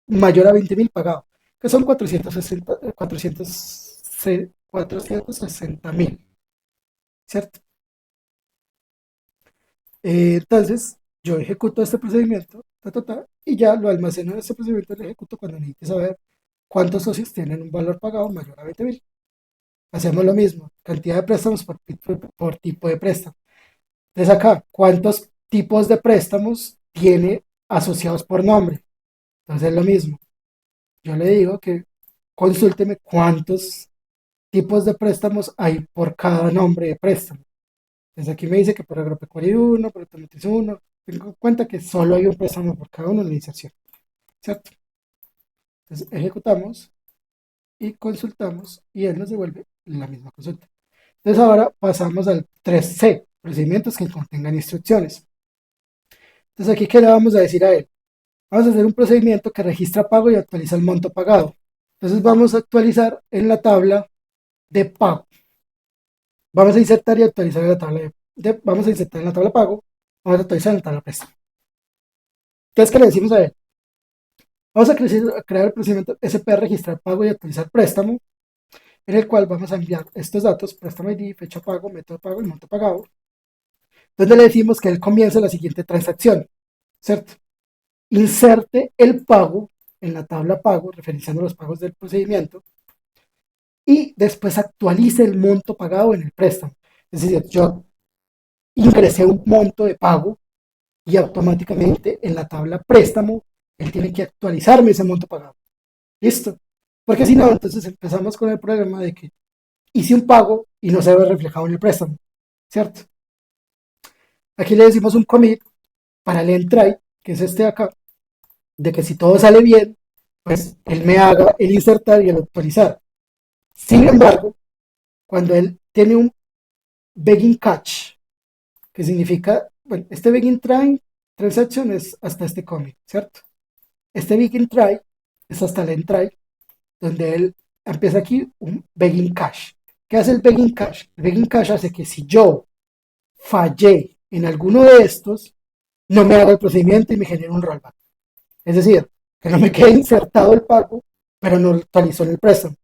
mayor a 20.000 pagado, que son 460.000, ¿cierto? Entonces, yo ejecuto este procedimiento, y ya lo almaceno en este procedimiento, lo ejecuto cuando necesite saber cuántos socios tienen un valor pagado mayor a 20.000. Hacemos lo mismo, cantidad de préstamos por tipo de préstamo. Entonces acá, ¿cuántos tipos de préstamos tiene asociados por nombre? Entonces es lo mismo. Yo le digo que consúlteme cuántos tipos de préstamos hay por cada nombre de préstamo. Entonces aquí me dice que por agropecuario 1, por automotriz 1, tengo en cuenta que solo hay un préstamo por cada uno en la inserción, ¿cierto? Entonces ejecutamos y consultamos y él nos devuelve la misma consulta. Entonces ahora pasamos al 3C, procedimientos que contengan instrucciones. Entonces aquí, ¿qué le vamos a decir a él? Vamos a hacer un procedimiento que registra pago y actualiza el monto pagado. Entonces vamos a actualizar en la tabla de pago. Vamos a insertar y actualizar en la tabla vamos a insertar en la tabla pago, vamos a actualizar en la tabla préstamo. Entonces, ¿qué le decimos a él? Vamos a crear el procedimiento SP registrar pago y actualizar préstamo, en el cual vamos a enviar estos datos, préstamo ID, fecha pago, método de pago y monto pagado, donde le decimos que él comienza la siguiente transacción, ¿cierto? Inserte el pago en la tabla pago, referenciando los pagos del procedimiento, y después actualice el monto pagado en el préstamo. Es decir, yo ingresé un monto de pago y automáticamente en la tabla préstamo él tiene que actualizarme ese monto pagado. ¿Listo? Porque si no, entonces empezamos con el problema de que hice un pago y no se ve reflejado en el préstamo, ¿cierto? Aquí le decimos un commit para el end try, que es este de acá, de que si todo sale bien, pues él me haga el insertar y el actualizar. Sin embargo, cuando él tiene un begging catch, que significa, bueno, este begging try transaction es hasta este commit, ¿cierto? Este begging try es hasta el end try, donde él empieza aquí un begging cache. ¿Qué hace el begging cache? El begging cache hace que si yo fallé en alguno de estos, no me haga el procedimiento y me genere un rollback. Es decir, que no me quede insertado el pago, pero no actualizó en el préstamo,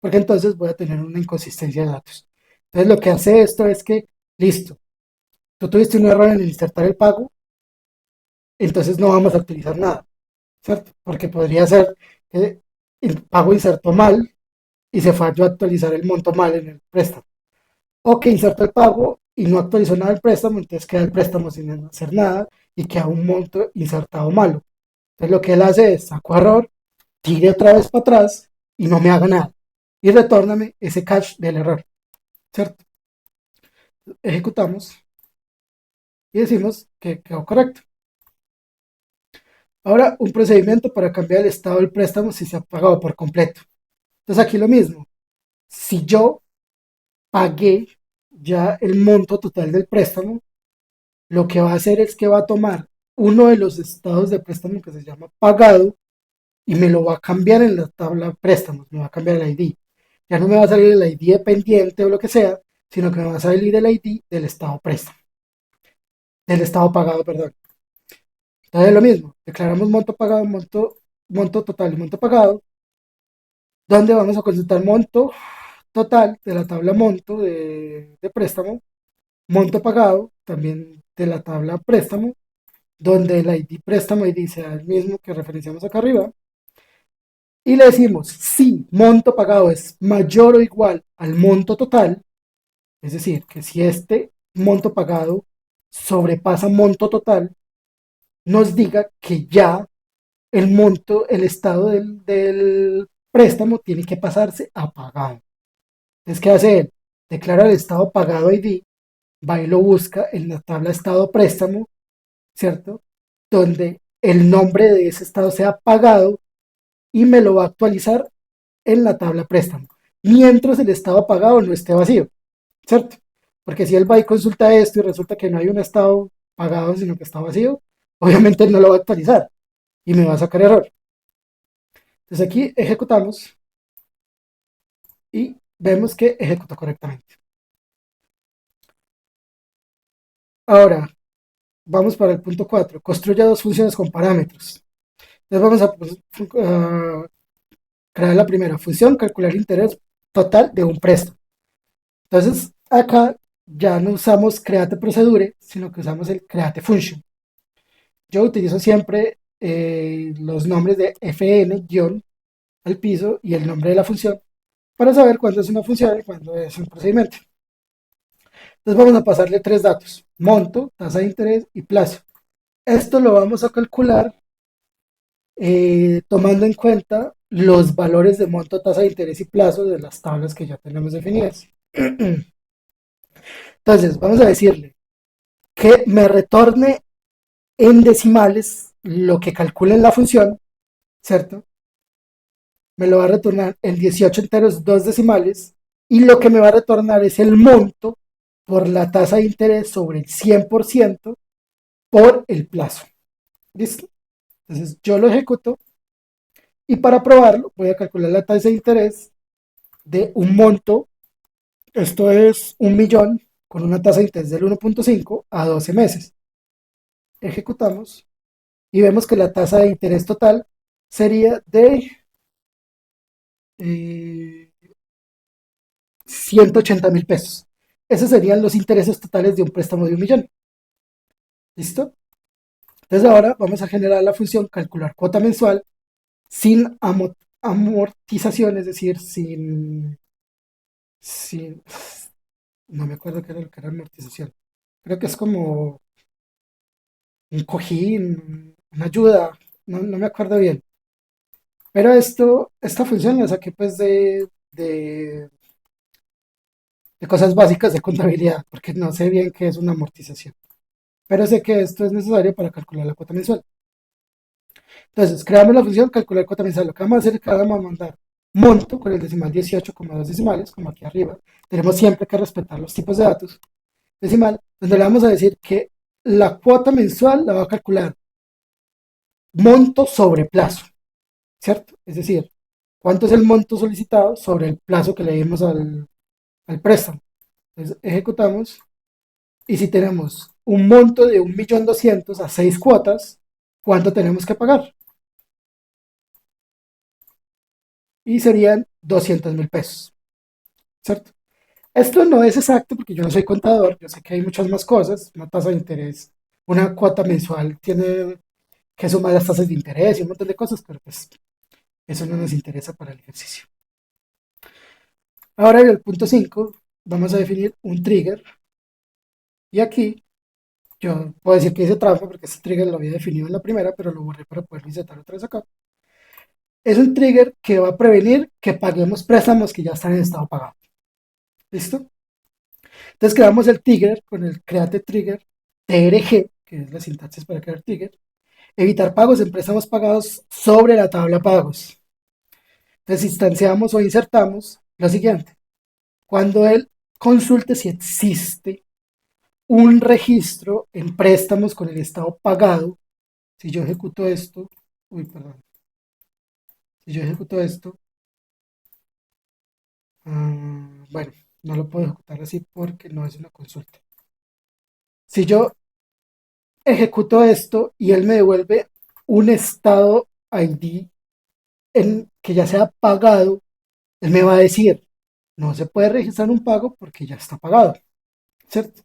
porque entonces voy a tener una inconsistencia de datos. Entonces lo que hace esto es que, listo, tú tuviste un error en insertar el pago, entonces no vamos a utilizar nada, ¿cierto? Porque podría ser que el pago insertó mal y se falló a actualizar el monto mal en el préstamo. O que insertó el pago y no actualizó nada el préstamo, entonces queda el préstamo sin hacer nada y queda un monto insertado malo. Entonces lo que él hace es saco error, tire otra vez para atrás y no me haga nada. Y retórname ese cache del error, ¿cierto? Ejecutamos y decimos que quedó correcto. Ahora, un procedimiento para cambiar el estado del préstamo si se ha pagado por completo. Entonces aquí lo mismo. Si yo pagué ya el monto total del préstamo, lo que va a hacer es que va a tomar uno de los estados de préstamo que se llama pagado y me lo va a cambiar en la tabla préstamos, me va a cambiar el ID. Ya no me va a salir el ID de pendiente o lo que sea, sino que me va a salir el ID del estado préstamo, del estado pagado, perdón. Entonces es lo mismo, declaramos monto pagado, monto total y monto pagado, donde vamos a consultar monto total de la tabla monto de préstamo, monto pagado también de la tabla préstamo donde el ID préstamo ID sea el mismo que referenciamos acá arriba, y le decimos si monto pagado es mayor o igual al monto total, es decir, que si este monto pagado sobrepasa monto total, nos diga que ya el monto, el estado del préstamo tiene que pasarse a pagado. Entonces, ¿qué hace él? Declara el estado pagado ID, va y lo busca en la tabla estado préstamo, ¿cierto? Donde el nombre de ese estado sea pagado y me lo va a actualizar en la tabla préstamo, mientras el estado pagado no esté vacío, ¿cierto? Porque si él va y consulta esto y resulta que no hay un estado pagado, sino que está vacío, obviamente él no lo va a actualizar y me va a sacar error. Entonces aquí ejecutamos y vemos que ejecutó correctamente. Ahora, vamos para el punto 4. Construya dos funciones con parámetros. Entonces vamos a crear la primera función, calcular interés total de un préstamo. Entonces acá ya no usamos create procedure, sino que usamos el create function. Yo utilizo siempre los nombres de fn guión al piso y el nombre de la función para saber cuándo es una función y cuándo es un procedimiento. Entonces vamos a pasarle tres datos: monto, tasa de interés y plazo. Esto lo vamos a calcular tomando en cuenta los valores de monto, tasa de interés y plazo de las tablas que ya tenemos definidas. Entonces, vamos a decirle que me retorne en decimales lo que calcule en la función, ¿cierto? Me lo va a retornar en 18 enteros, dos decimales, y lo que me va a retornar es el monto por la tasa de interés sobre el 100% por el plazo. ¿Listo? Entonces, yo lo ejecuto y para probarlo voy a calcular la tasa de interés de un monto. Esto es 1.000.000 con una tasa de interés del 1.5 a 12 meses. Ejecutamos y vemos que la tasa de interés total sería de 180.000 pesos. Esos serían los intereses totales de un préstamo de 1.000.000. ¿Listo? Entonces ahora vamos a generar la función calcular cuota mensual sin amortización, es decir, sin, no me acuerdo qué era lo que era amortización. Creo que es como un cojín, una ayuda, no me acuerdo bien. Pero esta función la saqué pues de cosas básicas de contabilidad, porque no sé bien qué es una amortización. Pero sé que esto es necesario para calcular la cuota mensual. Entonces, creamos la función calcular cuota mensual. Lo que vamos a hacer es que vamos a mandar monto con el decimal 18,2 decimales, como aquí arriba. Tenemos siempre que respetar los tipos de datos. Decimal, donde le vamos a decir que la cuota mensual la va a calcular monto sobre plazo, ¿cierto? Es decir, ¿cuánto es el monto solicitado sobre el plazo que le dimos al préstamo? Entonces, ejecutamos y si tenemos un monto de 1.200.000 a 6 cuotas, ¿cuánto tenemos que pagar? Y serían 200.000 pesos, ¿cierto? Esto no es exacto porque yo no soy contador, yo sé que hay muchas más cosas, una tasa de interés, una cuota mensual tiene que sumar las tasas de interés y un montón de cosas, pero pues eso no nos interesa para el ejercicio. Ahora en el punto 5 vamos a definir un trigger y aquí yo puedo decir que hice trampa porque este trigger lo había definido en la primera, pero lo borré para poder insertar otra vez acá. Es un trigger que va a prevenir que paguemos préstamos que ya están en estado pagado. ¿Listo? Entonces creamos el trigger con el create trigger TRG, que es la sintaxis para crear trigger. Evitar pagos en préstamos pagados sobre la tabla pagos. Entonces instanciamos o insertamos lo siguiente. Cuando él consulte si existe un registro en préstamos con el estado pagado, si yo ejecuto esto, uy, perdón, si yo ejecuto esto, bueno, no lo puedo ejecutar así porque no es una consulta. Si yo ejecuto esto y él me devuelve un estado ID en que ya sea pagado, él me va a decir, no se puede registrar un pago porque ya está pagado, ¿cierto?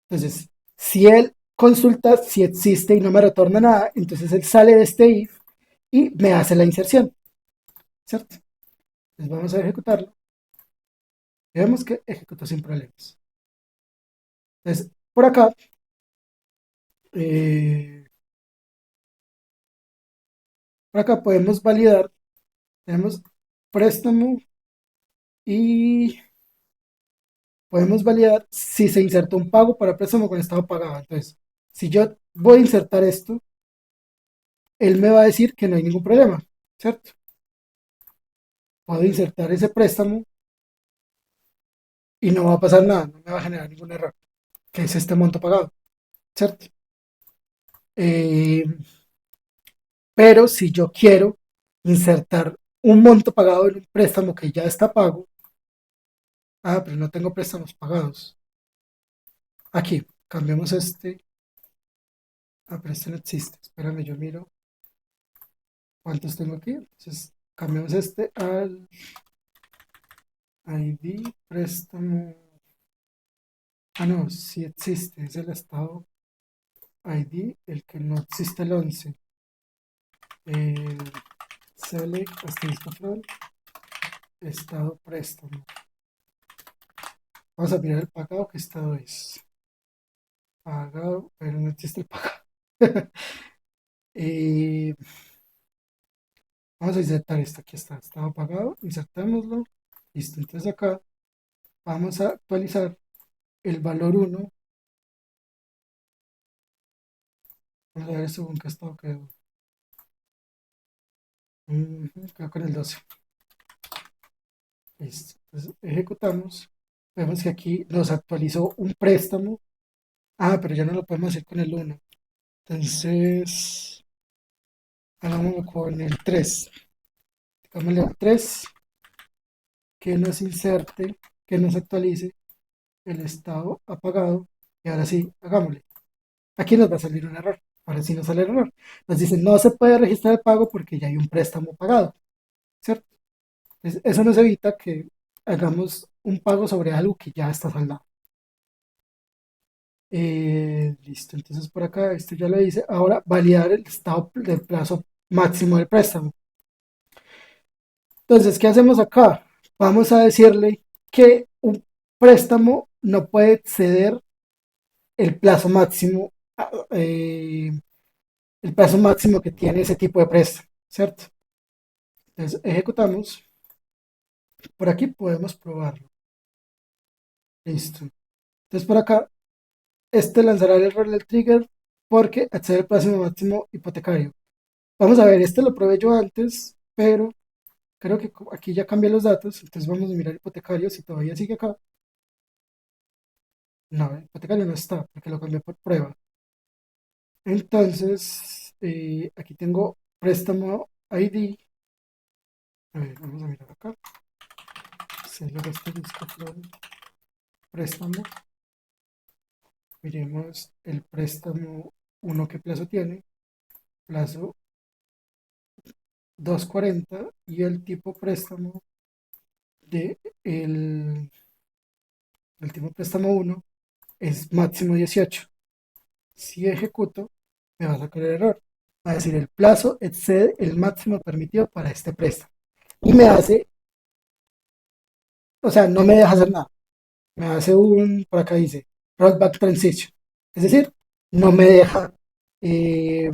Entonces, si él consulta si existe y no me retorna nada, entonces él sale de este if y me hace la inserción, ¿cierto? Entonces vamos a ejecutarlo y vemos que ejecutó sin problemas. Entonces, eh, por acá podemos validar, tenemos préstamo y podemos validar si se insertó un pago para préstamo con estado pagado. Entonces, si yo voy a insertar esto, él me va a decir que no hay ningún problema, ¿cierto? Puedo insertar ese préstamo y no va a pasar nada, no me va a generar ningún error, que es este monto pagado, ¿cierto? Eh, pero si yo quiero insertar un monto pagado en un préstamo que ya está pago, pero no tengo préstamos pagados. Aquí, cambiamos este. Pero este no existe. Espérame, yo miro cuántos tengo aquí. Entonces, cambiamos este al ID préstamo. No, sí existe. Es el estado ID, el que no existe el 11. Eh, select asterisco from estado préstamo. Vamos a mirar el pagado, ¿qué estado es? Pagado, pero no existe el pagado. Eh, vamos a insertar esto, aquí está, estado pagado, insertámoslo, listo, entonces acá vamos a actualizar el valor 1, vamos a ver según qué estado quedó. Quedó con el 12, listo, entonces ejecutamos, vemos que aquí nos actualizó un préstamo, pero ya no lo podemos hacer con el 1, entonces hagámoslo con el 3, digámosle al 3 que nos inserte, que nos actualice el estado apagado y ahora sí, hagámosle. Aquí nos va a salir un error. Ahora sí nos sale el error. Nos dice no se puede registrar el pago porque ya hay un préstamo pagado, ¿cierto? Entonces, eso nos evita que hagamos un pago sobre algo que ya está saldado. Listo, entonces por acá, esto ya lo dice. Ahora, validar el estado del plazo máximo del préstamo. Entonces, ¿qué hacemos acá? Vamos a decirle que un préstamo no puede exceder el plazo máximo, eh, el plazo máximo que tiene ese tipo de préstamo, ¿cierto? Entonces ejecutamos. Por aquí podemos probarlo. Listo. Entonces por acá, este lanzará el error del trigger porque accede al plazo máximo hipotecario. Vamos a ver, este lo probé yo antes, pero creo que aquí ya cambié los datos. Entonces vamos a mirar hipotecario si todavía sigue acá. No, hipotecario no está porque lo cambié por prueba. Entonces, aquí tengo préstamo ID. A ver, vamos a mirar acá. Préstamo. Miremos el préstamo uno que plazo tiene. Plazo 240 y el tipo préstamo de el tipo préstamo uno es máximo 18. Si ejecuto, me va a sacar el error. Va a decir el plazo excede el máximo permitido para este préstamo. Y me hace, o sea, no me deja hacer nada. Me hace por acá dice, rollback transition. Es decir, no me deja, eh,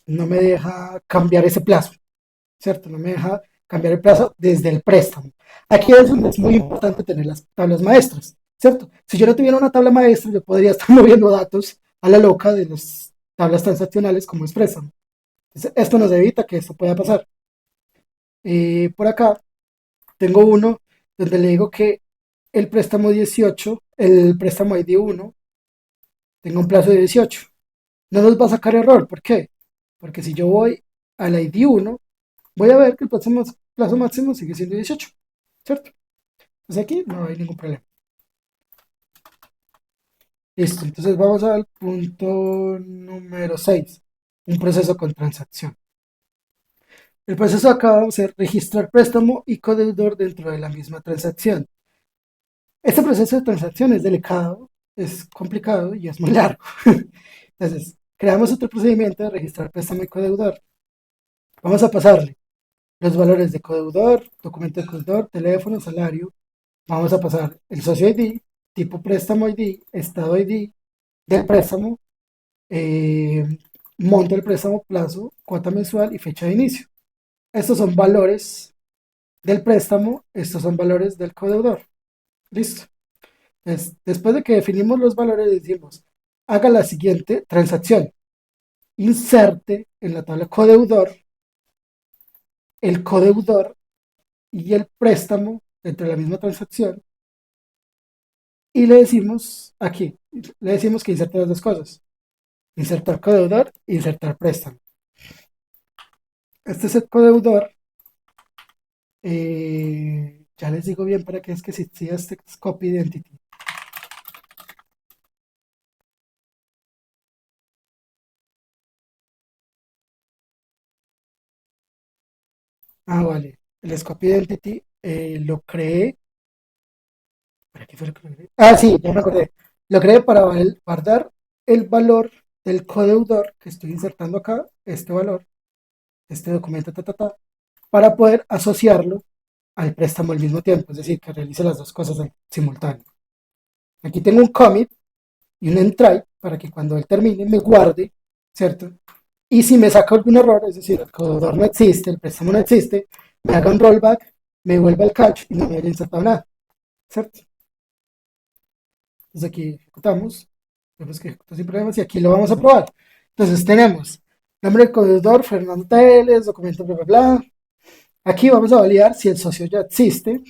no me deja cambiar ese plazo, ¿cierto? No me deja cambiar el plazo desde el préstamo. Aquí es donde es muy importante tener las tablas maestras, ¿cierto? Si yo no tuviera una tabla maestra, yo podría estar moviendo datos a la loca de las tablas transaccionales como es préstamo. Entonces, esto nos evita que esto pueda pasar. Por acá tengo uno donde le digo que el préstamo 18, el préstamo ID 1, tenga un plazo de 18. No nos va a sacar error. ¿Por qué? Porque si yo voy al ID 1, voy a ver que el plazo máximo sigue siendo 18, ¿cierto? Pues aquí no hay ningún problema. Listo, entonces vamos al punto número 6, un proceso con transacción. El proceso acá va a ser registrar préstamo y codeudor dentro de la misma transacción. Este proceso de transacción es delicado es complicado y es muy largo. Entonces, creamos otro procedimiento de registrar préstamo y codeudor. Vamos a pasarle los valores de codeudor, documento de codeudor, teléfono, salario. Vamos a pasar el socio ID, tipo préstamo ID, estado ID del préstamo, eh, monto del préstamo, plazo, cuota mensual y fecha de inicio. Estos son valores del préstamo, estos son valores del codeudor. Listo. Después de que definimos los valores, decimos, haga la siguiente transacción. Inserte en la tabla codeudor el codeudor y el préstamo dentro de la misma transacción y le decimos aquí, le decimos que inserte las dos cosas. Insertar codeudor, insertar préstamo. Este es el codeudor. Ya les digo bien para qué es que si este es copy identity. Vale. El Scope Identity lo creé. ¿Para qué fue lo que lo creé? Sí, ya me acordé. Lo creé para guardar el valor del codeudor que estoy insertando acá, este valor, este documento, para poder asociarlo al préstamo al mismo tiempo, es decir, que realice las dos cosas en simultáneo. Aquí tengo un commit y un entry para que cuando él termine me guarde, ¿cierto? Y si me saca algún error, es decir, el codeudor no existe, el préstamo no existe, me haga un rollback, me vuelva el catch y no me haya insertado nada, ¿cierto? Entonces aquí ejecutamos, vemos que ejecuta sin problemas y aquí lo vamos a probar. Entonces tenemos nombre del codeudor, Fernando Teles, documento, bla, bla, bla. Aquí vamos a validar si el socio ya existe,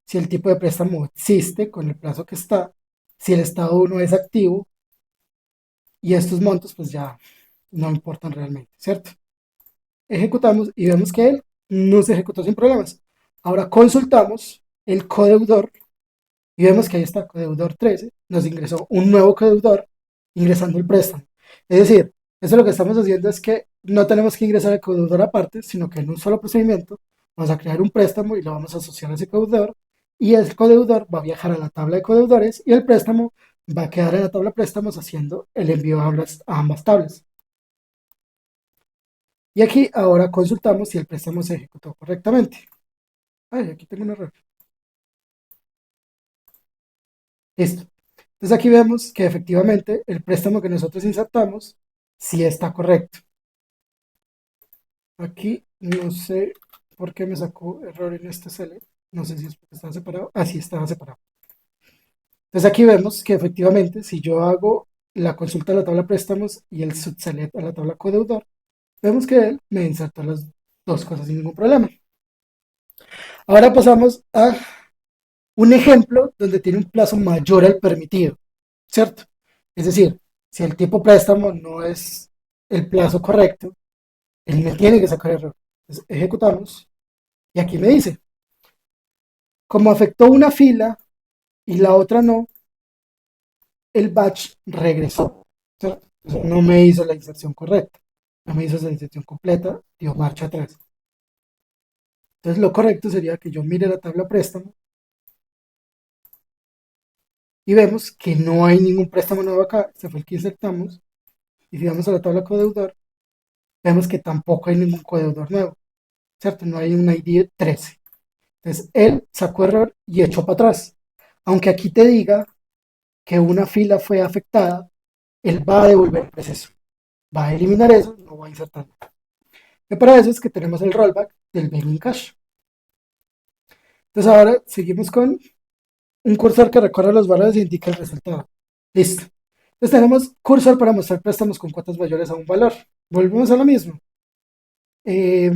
si el tipo de préstamo existe con el plazo que está, si el estado 1 es activo y estos montos pues ya no importan realmente, ¿cierto? Ejecutamos y vemos que él no se ejecutó sin problemas. Ahora consultamos el codeudor y vemos que ahí está codeudor 13, nos ingresó un nuevo codeudor ingresando el préstamo. Es decir, eso lo que estamos haciendo es que no tenemos que ingresar el codeudor aparte, sino que en un solo procedimiento vamos a crear un préstamo y lo vamos a asociar a ese codeudor y el codeudor va a viajar a la tabla de codeudores y el préstamo va a quedar en la tabla de préstamos haciendo el envío a ambas tablas. Y aquí ahora consultamos si el préstamo se ejecutó correctamente. Ay, aquí tengo un error. Listo. Entonces aquí vemos que efectivamente el préstamo que nosotros insertamos sí está correcto. Aquí no sé por qué me sacó error en este select. No sé si es porque estaba separado. Sí estaba separado. Entonces aquí vemos que efectivamente si yo hago la consulta a la tabla préstamos y el subselect a la tabla codeudor, vemos que él me insertó las dos cosas sin ningún problema. Ahora pasamos a un ejemplo donde tiene un plazo mayor al permitido, ¿cierto? Es decir, si el tipo préstamo no es el plazo correcto, él me tiene que sacar error. Entonces, ejecutamos y aquí me dice, como afectó una fila y la otra no, el batch regresó. ¿Cierto? No me hizo la inserción correcta, no me hizo la inserción completa, dio marcha atrás. Entonces lo correcto sería que yo mire la tabla préstamo y vemos que no hay ningún préstamo nuevo acá, este fue el que insertamos, y si vamos a la tabla codeudor, vemos que tampoco hay ningún codeudor nuevo, ¿cierto? No hay un ID 13. Entonces él sacó error y echó para atrás. Aunque aquí te diga que una fila fue afectada, él va a devolver el proceso. Va a eliminar eso, no va a insertar nada. Y para eso es que tenemos el rollback del Begging Cache. Entonces ahora seguimos con un cursor que recorre los valores e indica el resultado. Listo. Entonces tenemos cursor para mostrar préstamos con cuotas mayores a un valor. Volvemos a lo mismo. Eh,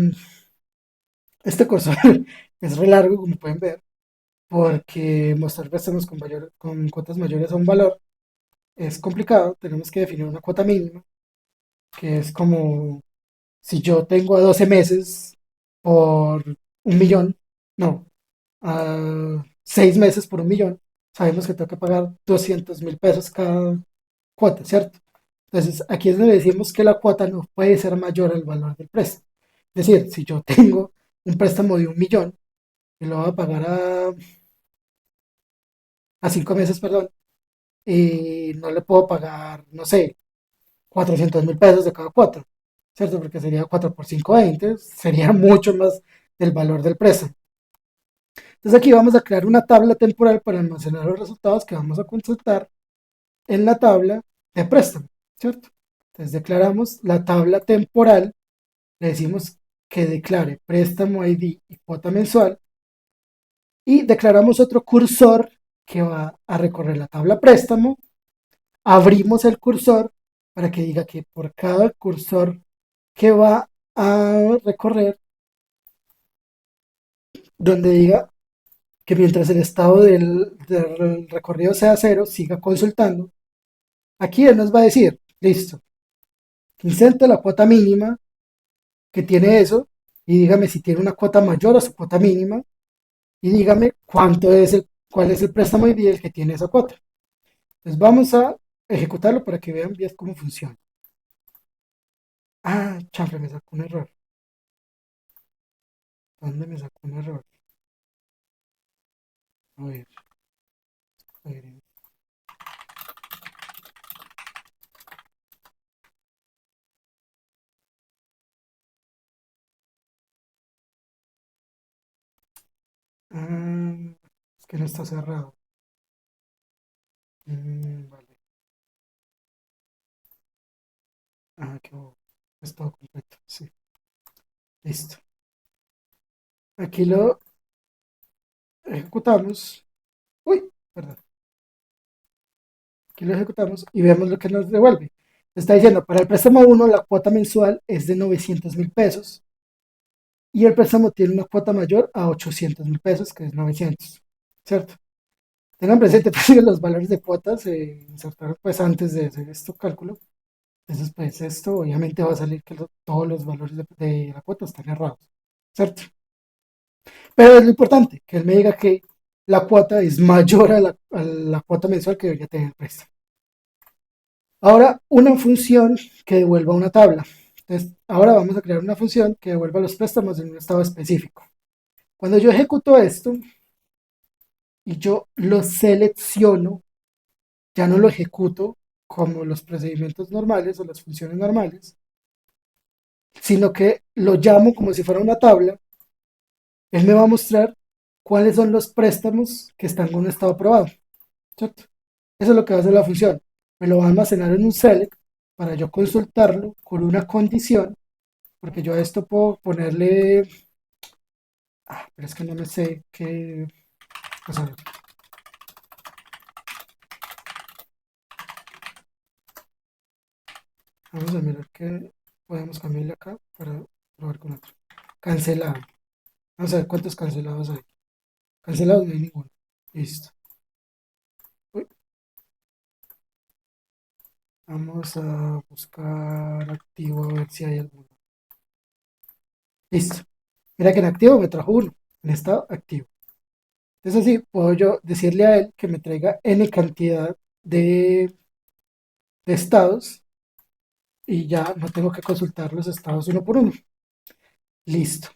este cursor es re largo, como pueden ver, porque mostrar préstamos con cuotas mayores a un valor es complicado. Tenemos que definir una cuota mínima, que es como si yo tengo a 12 meses por 1 millón, no, a 6 meses por 1 millón, sabemos que tengo que pagar 200.000 pesos cada cuota, ¿cierto? Entonces, aquí es donde decimos que la cuota no puede ser mayor al valor del préstamo. Es decir, si yo tengo un préstamo de 1 millón y lo voy a pagar a 5 meses, perdón, no le puedo pagar, no sé, 400.000 pesos de cada cuota, ¿cierto? Porque sería 4 por 5, 20, sería mucho más del valor del préstamo. Entonces aquí vamos a crear una tabla temporal para almacenar los resultados que vamos a consultar en la tabla de préstamo, ¿cierto? Entonces declaramos la tabla temporal, le decimos que declare préstamo ID y cuota mensual y declaramos otro cursor que va a recorrer la tabla préstamo. Abrimos el cursor para que diga que por cada cursor que va a recorrer, donde diga que mientras el estado del recorrido sea cero, siga consultando. Aquí él nos va a decir, listo, inserte la cuota mínima que tiene eso y dígame si tiene una cuota mayor a su cuota mínima y dígame cuál es el préstamo ideal que tiene esa cuota. Entonces vamos a ejecutarlo para que vean bien cómo funciona. Ah, chanfle, me sacó un error. ¿Dónde me sacó un error? A ver, a ver. Ah, es que no está cerrado. Vale. Ah, qué bobo. Está completo. Sí, listo. Aquí lo ejecutamos. Uy, perdón. Aquí lo ejecutamos y vemos lo que nos devuelve. Está diciendo, para el préstamo uno la cuota mensual es de 900.000 pesos y el préstamo tiene una cuota mayor a 800.000 pesos, que es 900, ¿cierto? Tengan presente pues, que los valores de cuotas se insertaron pues antes de hacer este cálculo. Entonces, pues esto obviamente va a salir que todos los valores de la cuota están errados, ¿cierto? Pero es lo importante, que él me diga que la cuota es mayor a la cuota mensual que debería tener el préstamo. Ahora, una función que devuelva una tabla. Entonces, ahora vamos a crear una función que devuelva los préstamos en un estado específico. Cuando yo ejecuto esto y yo lo selecciono, ya no lo ejecuto como los procedimientos normales o las funciones normales, sino que lo llamo como si fuera una tabla. Él me va a mostrar cuáles son los préstamos que están con un estado aprobado, ¿cierto? Eso es lo que va a hacer la función. Me lo va a almacenar en un select para yo consultarlo con una condición, porque yo a esto puedo ponerle, pero es que no me sé qué, o sea, vamos a mirar qué podemos cambiarle acá para probar con otro. Cancelado. Vamos a ver cuántos cancelados hay. Cancelados no hay ninguno. Listo. Uy, vamos a buscar activo a ver si hay alguno. Listo. Mira que en activo me trajo uno. En estado activo. Entonces así puedo yo decirle a él que me traiga n cantidad de estados y ya no tengo que consultar los estados uno por uno. Listo.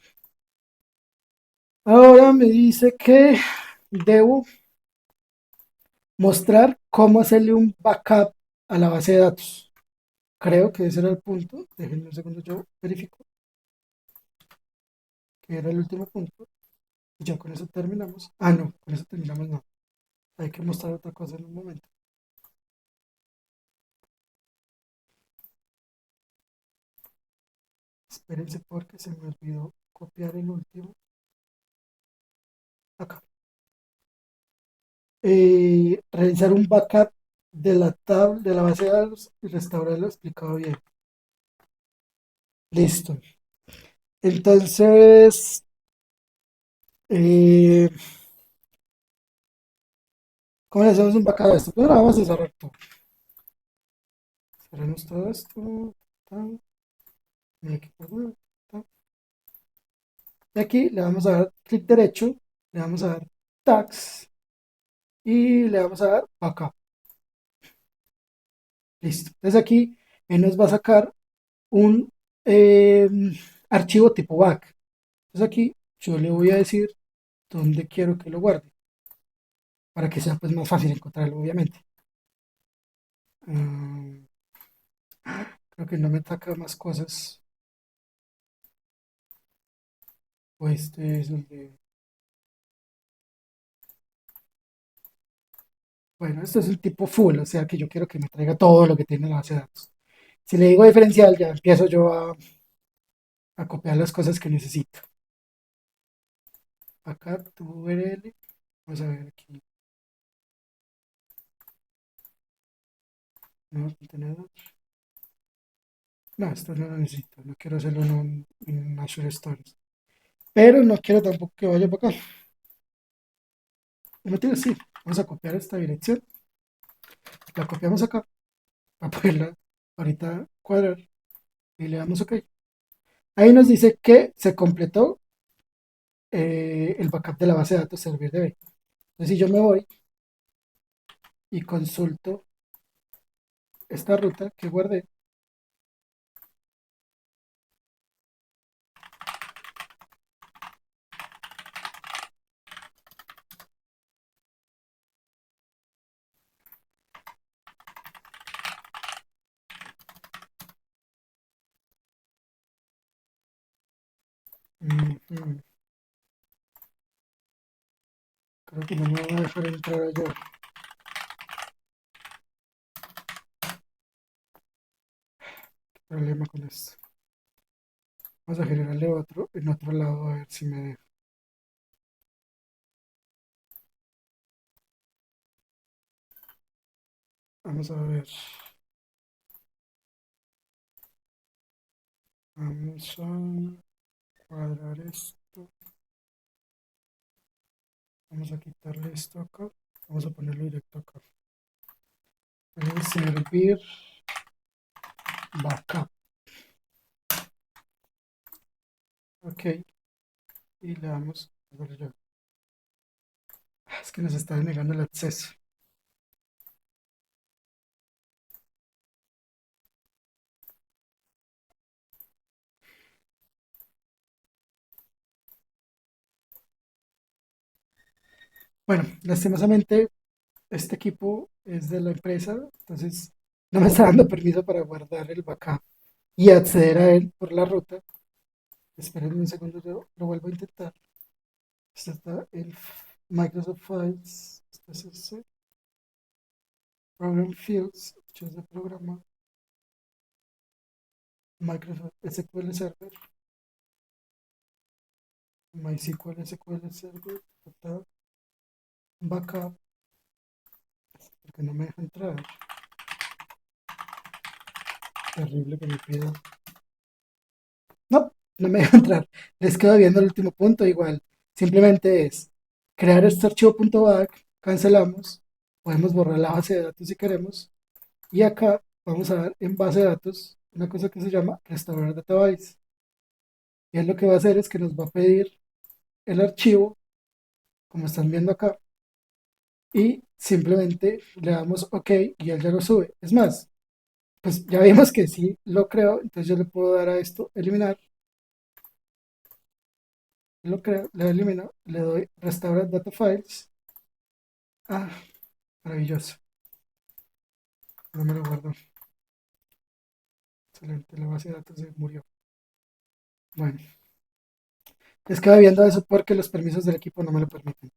Ahora me dice que debo mostrar cómo hacerle un backup a la base de datos. Creo que ese era el punto. Déjenme un segundo, yo verifico que era el último punto. Y ya con eso terminamos. Ah, no, con eso terminamos, no. Hay que mostrar otra cosa en un momento. Espérense porque se me olvidó copiar el último. Acá. Realizar un backup de la tabla, de la base de datos y restaurarlo explicado bien. Listo. Entonces, eh, ¿cómo le hacemos un backup de esto? Primero vamos a cerrar todo. Cerramos todo esto. Tan, y aquí, tan. Y aquí le vamos a dar clic derecho, le vamos a dar tags y le vamos a dar backup. Listo. Entonces aquí él nos va a sacar un eh, archivo tipo back. Entonces aquí yo le voy a decir dónde quiero que lo guarde para que sea pues más fácil encontrarlo, obviamente. Mm, Creo que no me ataca más cosas. O este es el de... Bueno, esto es el tipo full, o sea que yo quiero que me traiga todo lo que tiene la base de datos. Si le digo diferencial, ya empiezo yo a copiar las cosas que necesito. Acá tu URL. Vamos a ver aquí. Nuevo contenedor. No, esto no lo necesito. No quiero hacerlo en Azure Stories. Pero no quiero tampoco que vaya para acá. No tiene sí. Vamos a copiar esta dirección. La copiamos acá para poderla ahorita cuadrar y le damos OK. Ahí nos dice que se completó el backup de la base de datos server DB. Entonces, si yo me voy y consulto esta ruta que guardé, mm, creo que no me va a dejar entrar allá. ¿Qué problema con esto? Vamos a generarle otro en otro lado a ver si me deja. Vamos a ver. Vamos a cuadrar esto. Vamos a quitarle esto acá. Vamos a ponerlo directo acá. Puede servir backup. Ok. Y le damos. A ver ya. Es que nos está denegando el acceso. Bueno, lastimosamente este equipo es de la empresa, entonces no me está dando permiso para guardar el backup y acceder a él por la ruta. Esperen un segundo, yo lo vuelvo a intentar. Este está el Microsoft Files, este es ese, Program Fields, es de programa, Microsoft SQL Server, MySQL SQL Server, backup, porque no me deja entrar. Terrible que me pida. No, no me deja entrar. Les quedo viendo el último punto igual. Simplemente es crear este archivo .back, cancelamos, podemos borrar la base de datos si queremos. Y acá vamos a dar en base de datos una cosa que se llama restaurar database. Y él lo que va a hacer es que nos va a pedir el archivo, como están viendo acá, y simplemente le damos OK y él ya lo sube. Es más, pues ya vimos que sí lo creo, entonces yo le puedo dar a esto eliminar, lo creo, le elimino, le doy restaurar data files. Ah, maravilloso. No me lo guardo. Excelente, la base de datos se murió. Bueno, les quedo viendo eso porque los permisos del equipo no me lo permiten.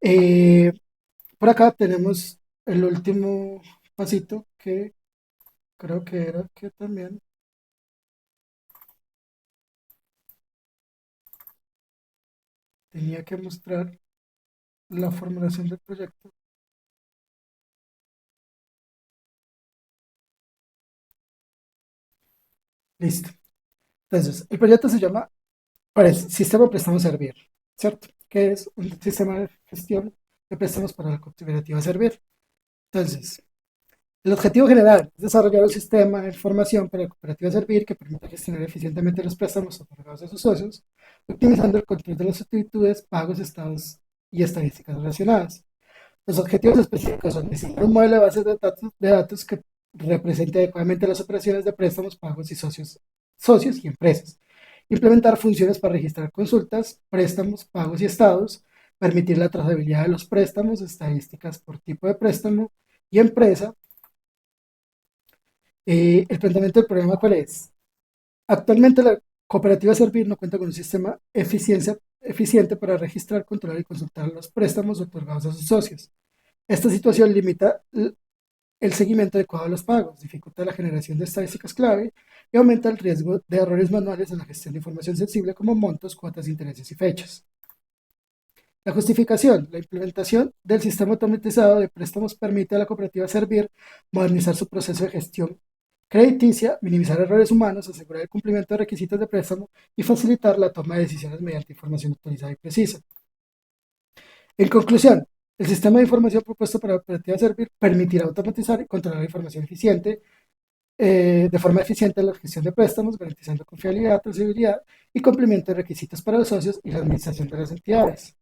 Eh, por acá tenemos el último pasito que creo que era que también tenía que mostrar la formulación del proyecto. Listo. Entonces, el proyecto se llama Sistema Préstamo Servir, ¿cierto? Que es un sistema de gestión de préstamos para la cooperativa Servir. Entonces, el objetivo general es desarrollar un sistema de información para la cooperativa Servir que permita gestionar eficientemente los préstamos otorgados a sus socios, optimizando el control de las actitudes, pagos, estados y estadísticas relacionadas. Los objetivos específicos son diseñar un modelo de bases de datos que represente adecuadamente las operaciones de préstamos, pagos y socios y empresas. Implementar funciones para registrar consultas, préstamos, pagos y estados. Permitir la trazabilidad de los préstamos, estadísticas por tipo de préstamo y empresa. El planteamiento del problema, ¿cuál es? Actualmente la cooperativa Servir no cuenta con un sistema eficiente para registrar, controlar y consultar los préstamos otorgados a sus socios. Esta situación limita el seguimiento adecuado de los pagos, dificulta la generación de estadísticas clave y aumenta el riesgo de errores manuales en la gestión de información sensible como montos, cuotas, intereses y fechas. La justificación, la implementación del sistema automatizado de préstamos permite a la cooperativa Servir modernizar su proceso de gestión crediticia, minimizar errores humanos, asegurar el cumplimiento de requisitos de préstamo y facilitar la toma de decisiones mediante información actualizada y precisa. En conclusión, el sistema de información propuesto para la cooperativa Servir permitirá automatizar y controlar la información eficiente de forma eficiente la gestión de préstamos, garantizando confiabilidad, trazabilidad y cumplimiento de requisitos para los socios y la administración de las entidades.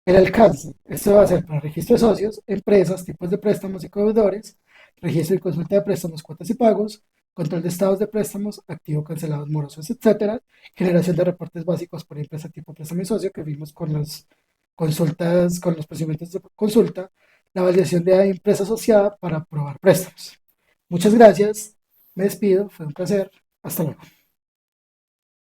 El alcance. Esto va a ser para registro de socios, empresas, tipos de préstamos y codeudores, registro y consulta de préstamos, cuotas y pagos, control de estados de préstamos, activo, cancelados, morosos, etcétera, generación de reportes básicos por empresa, tipo préstamo y socio, que vimos con las consultas, con los procedimientos de consulta, la validación de empresa asociada para aprobar préstamos. Muchas gracias, me despido, fue un placer, hasta luego.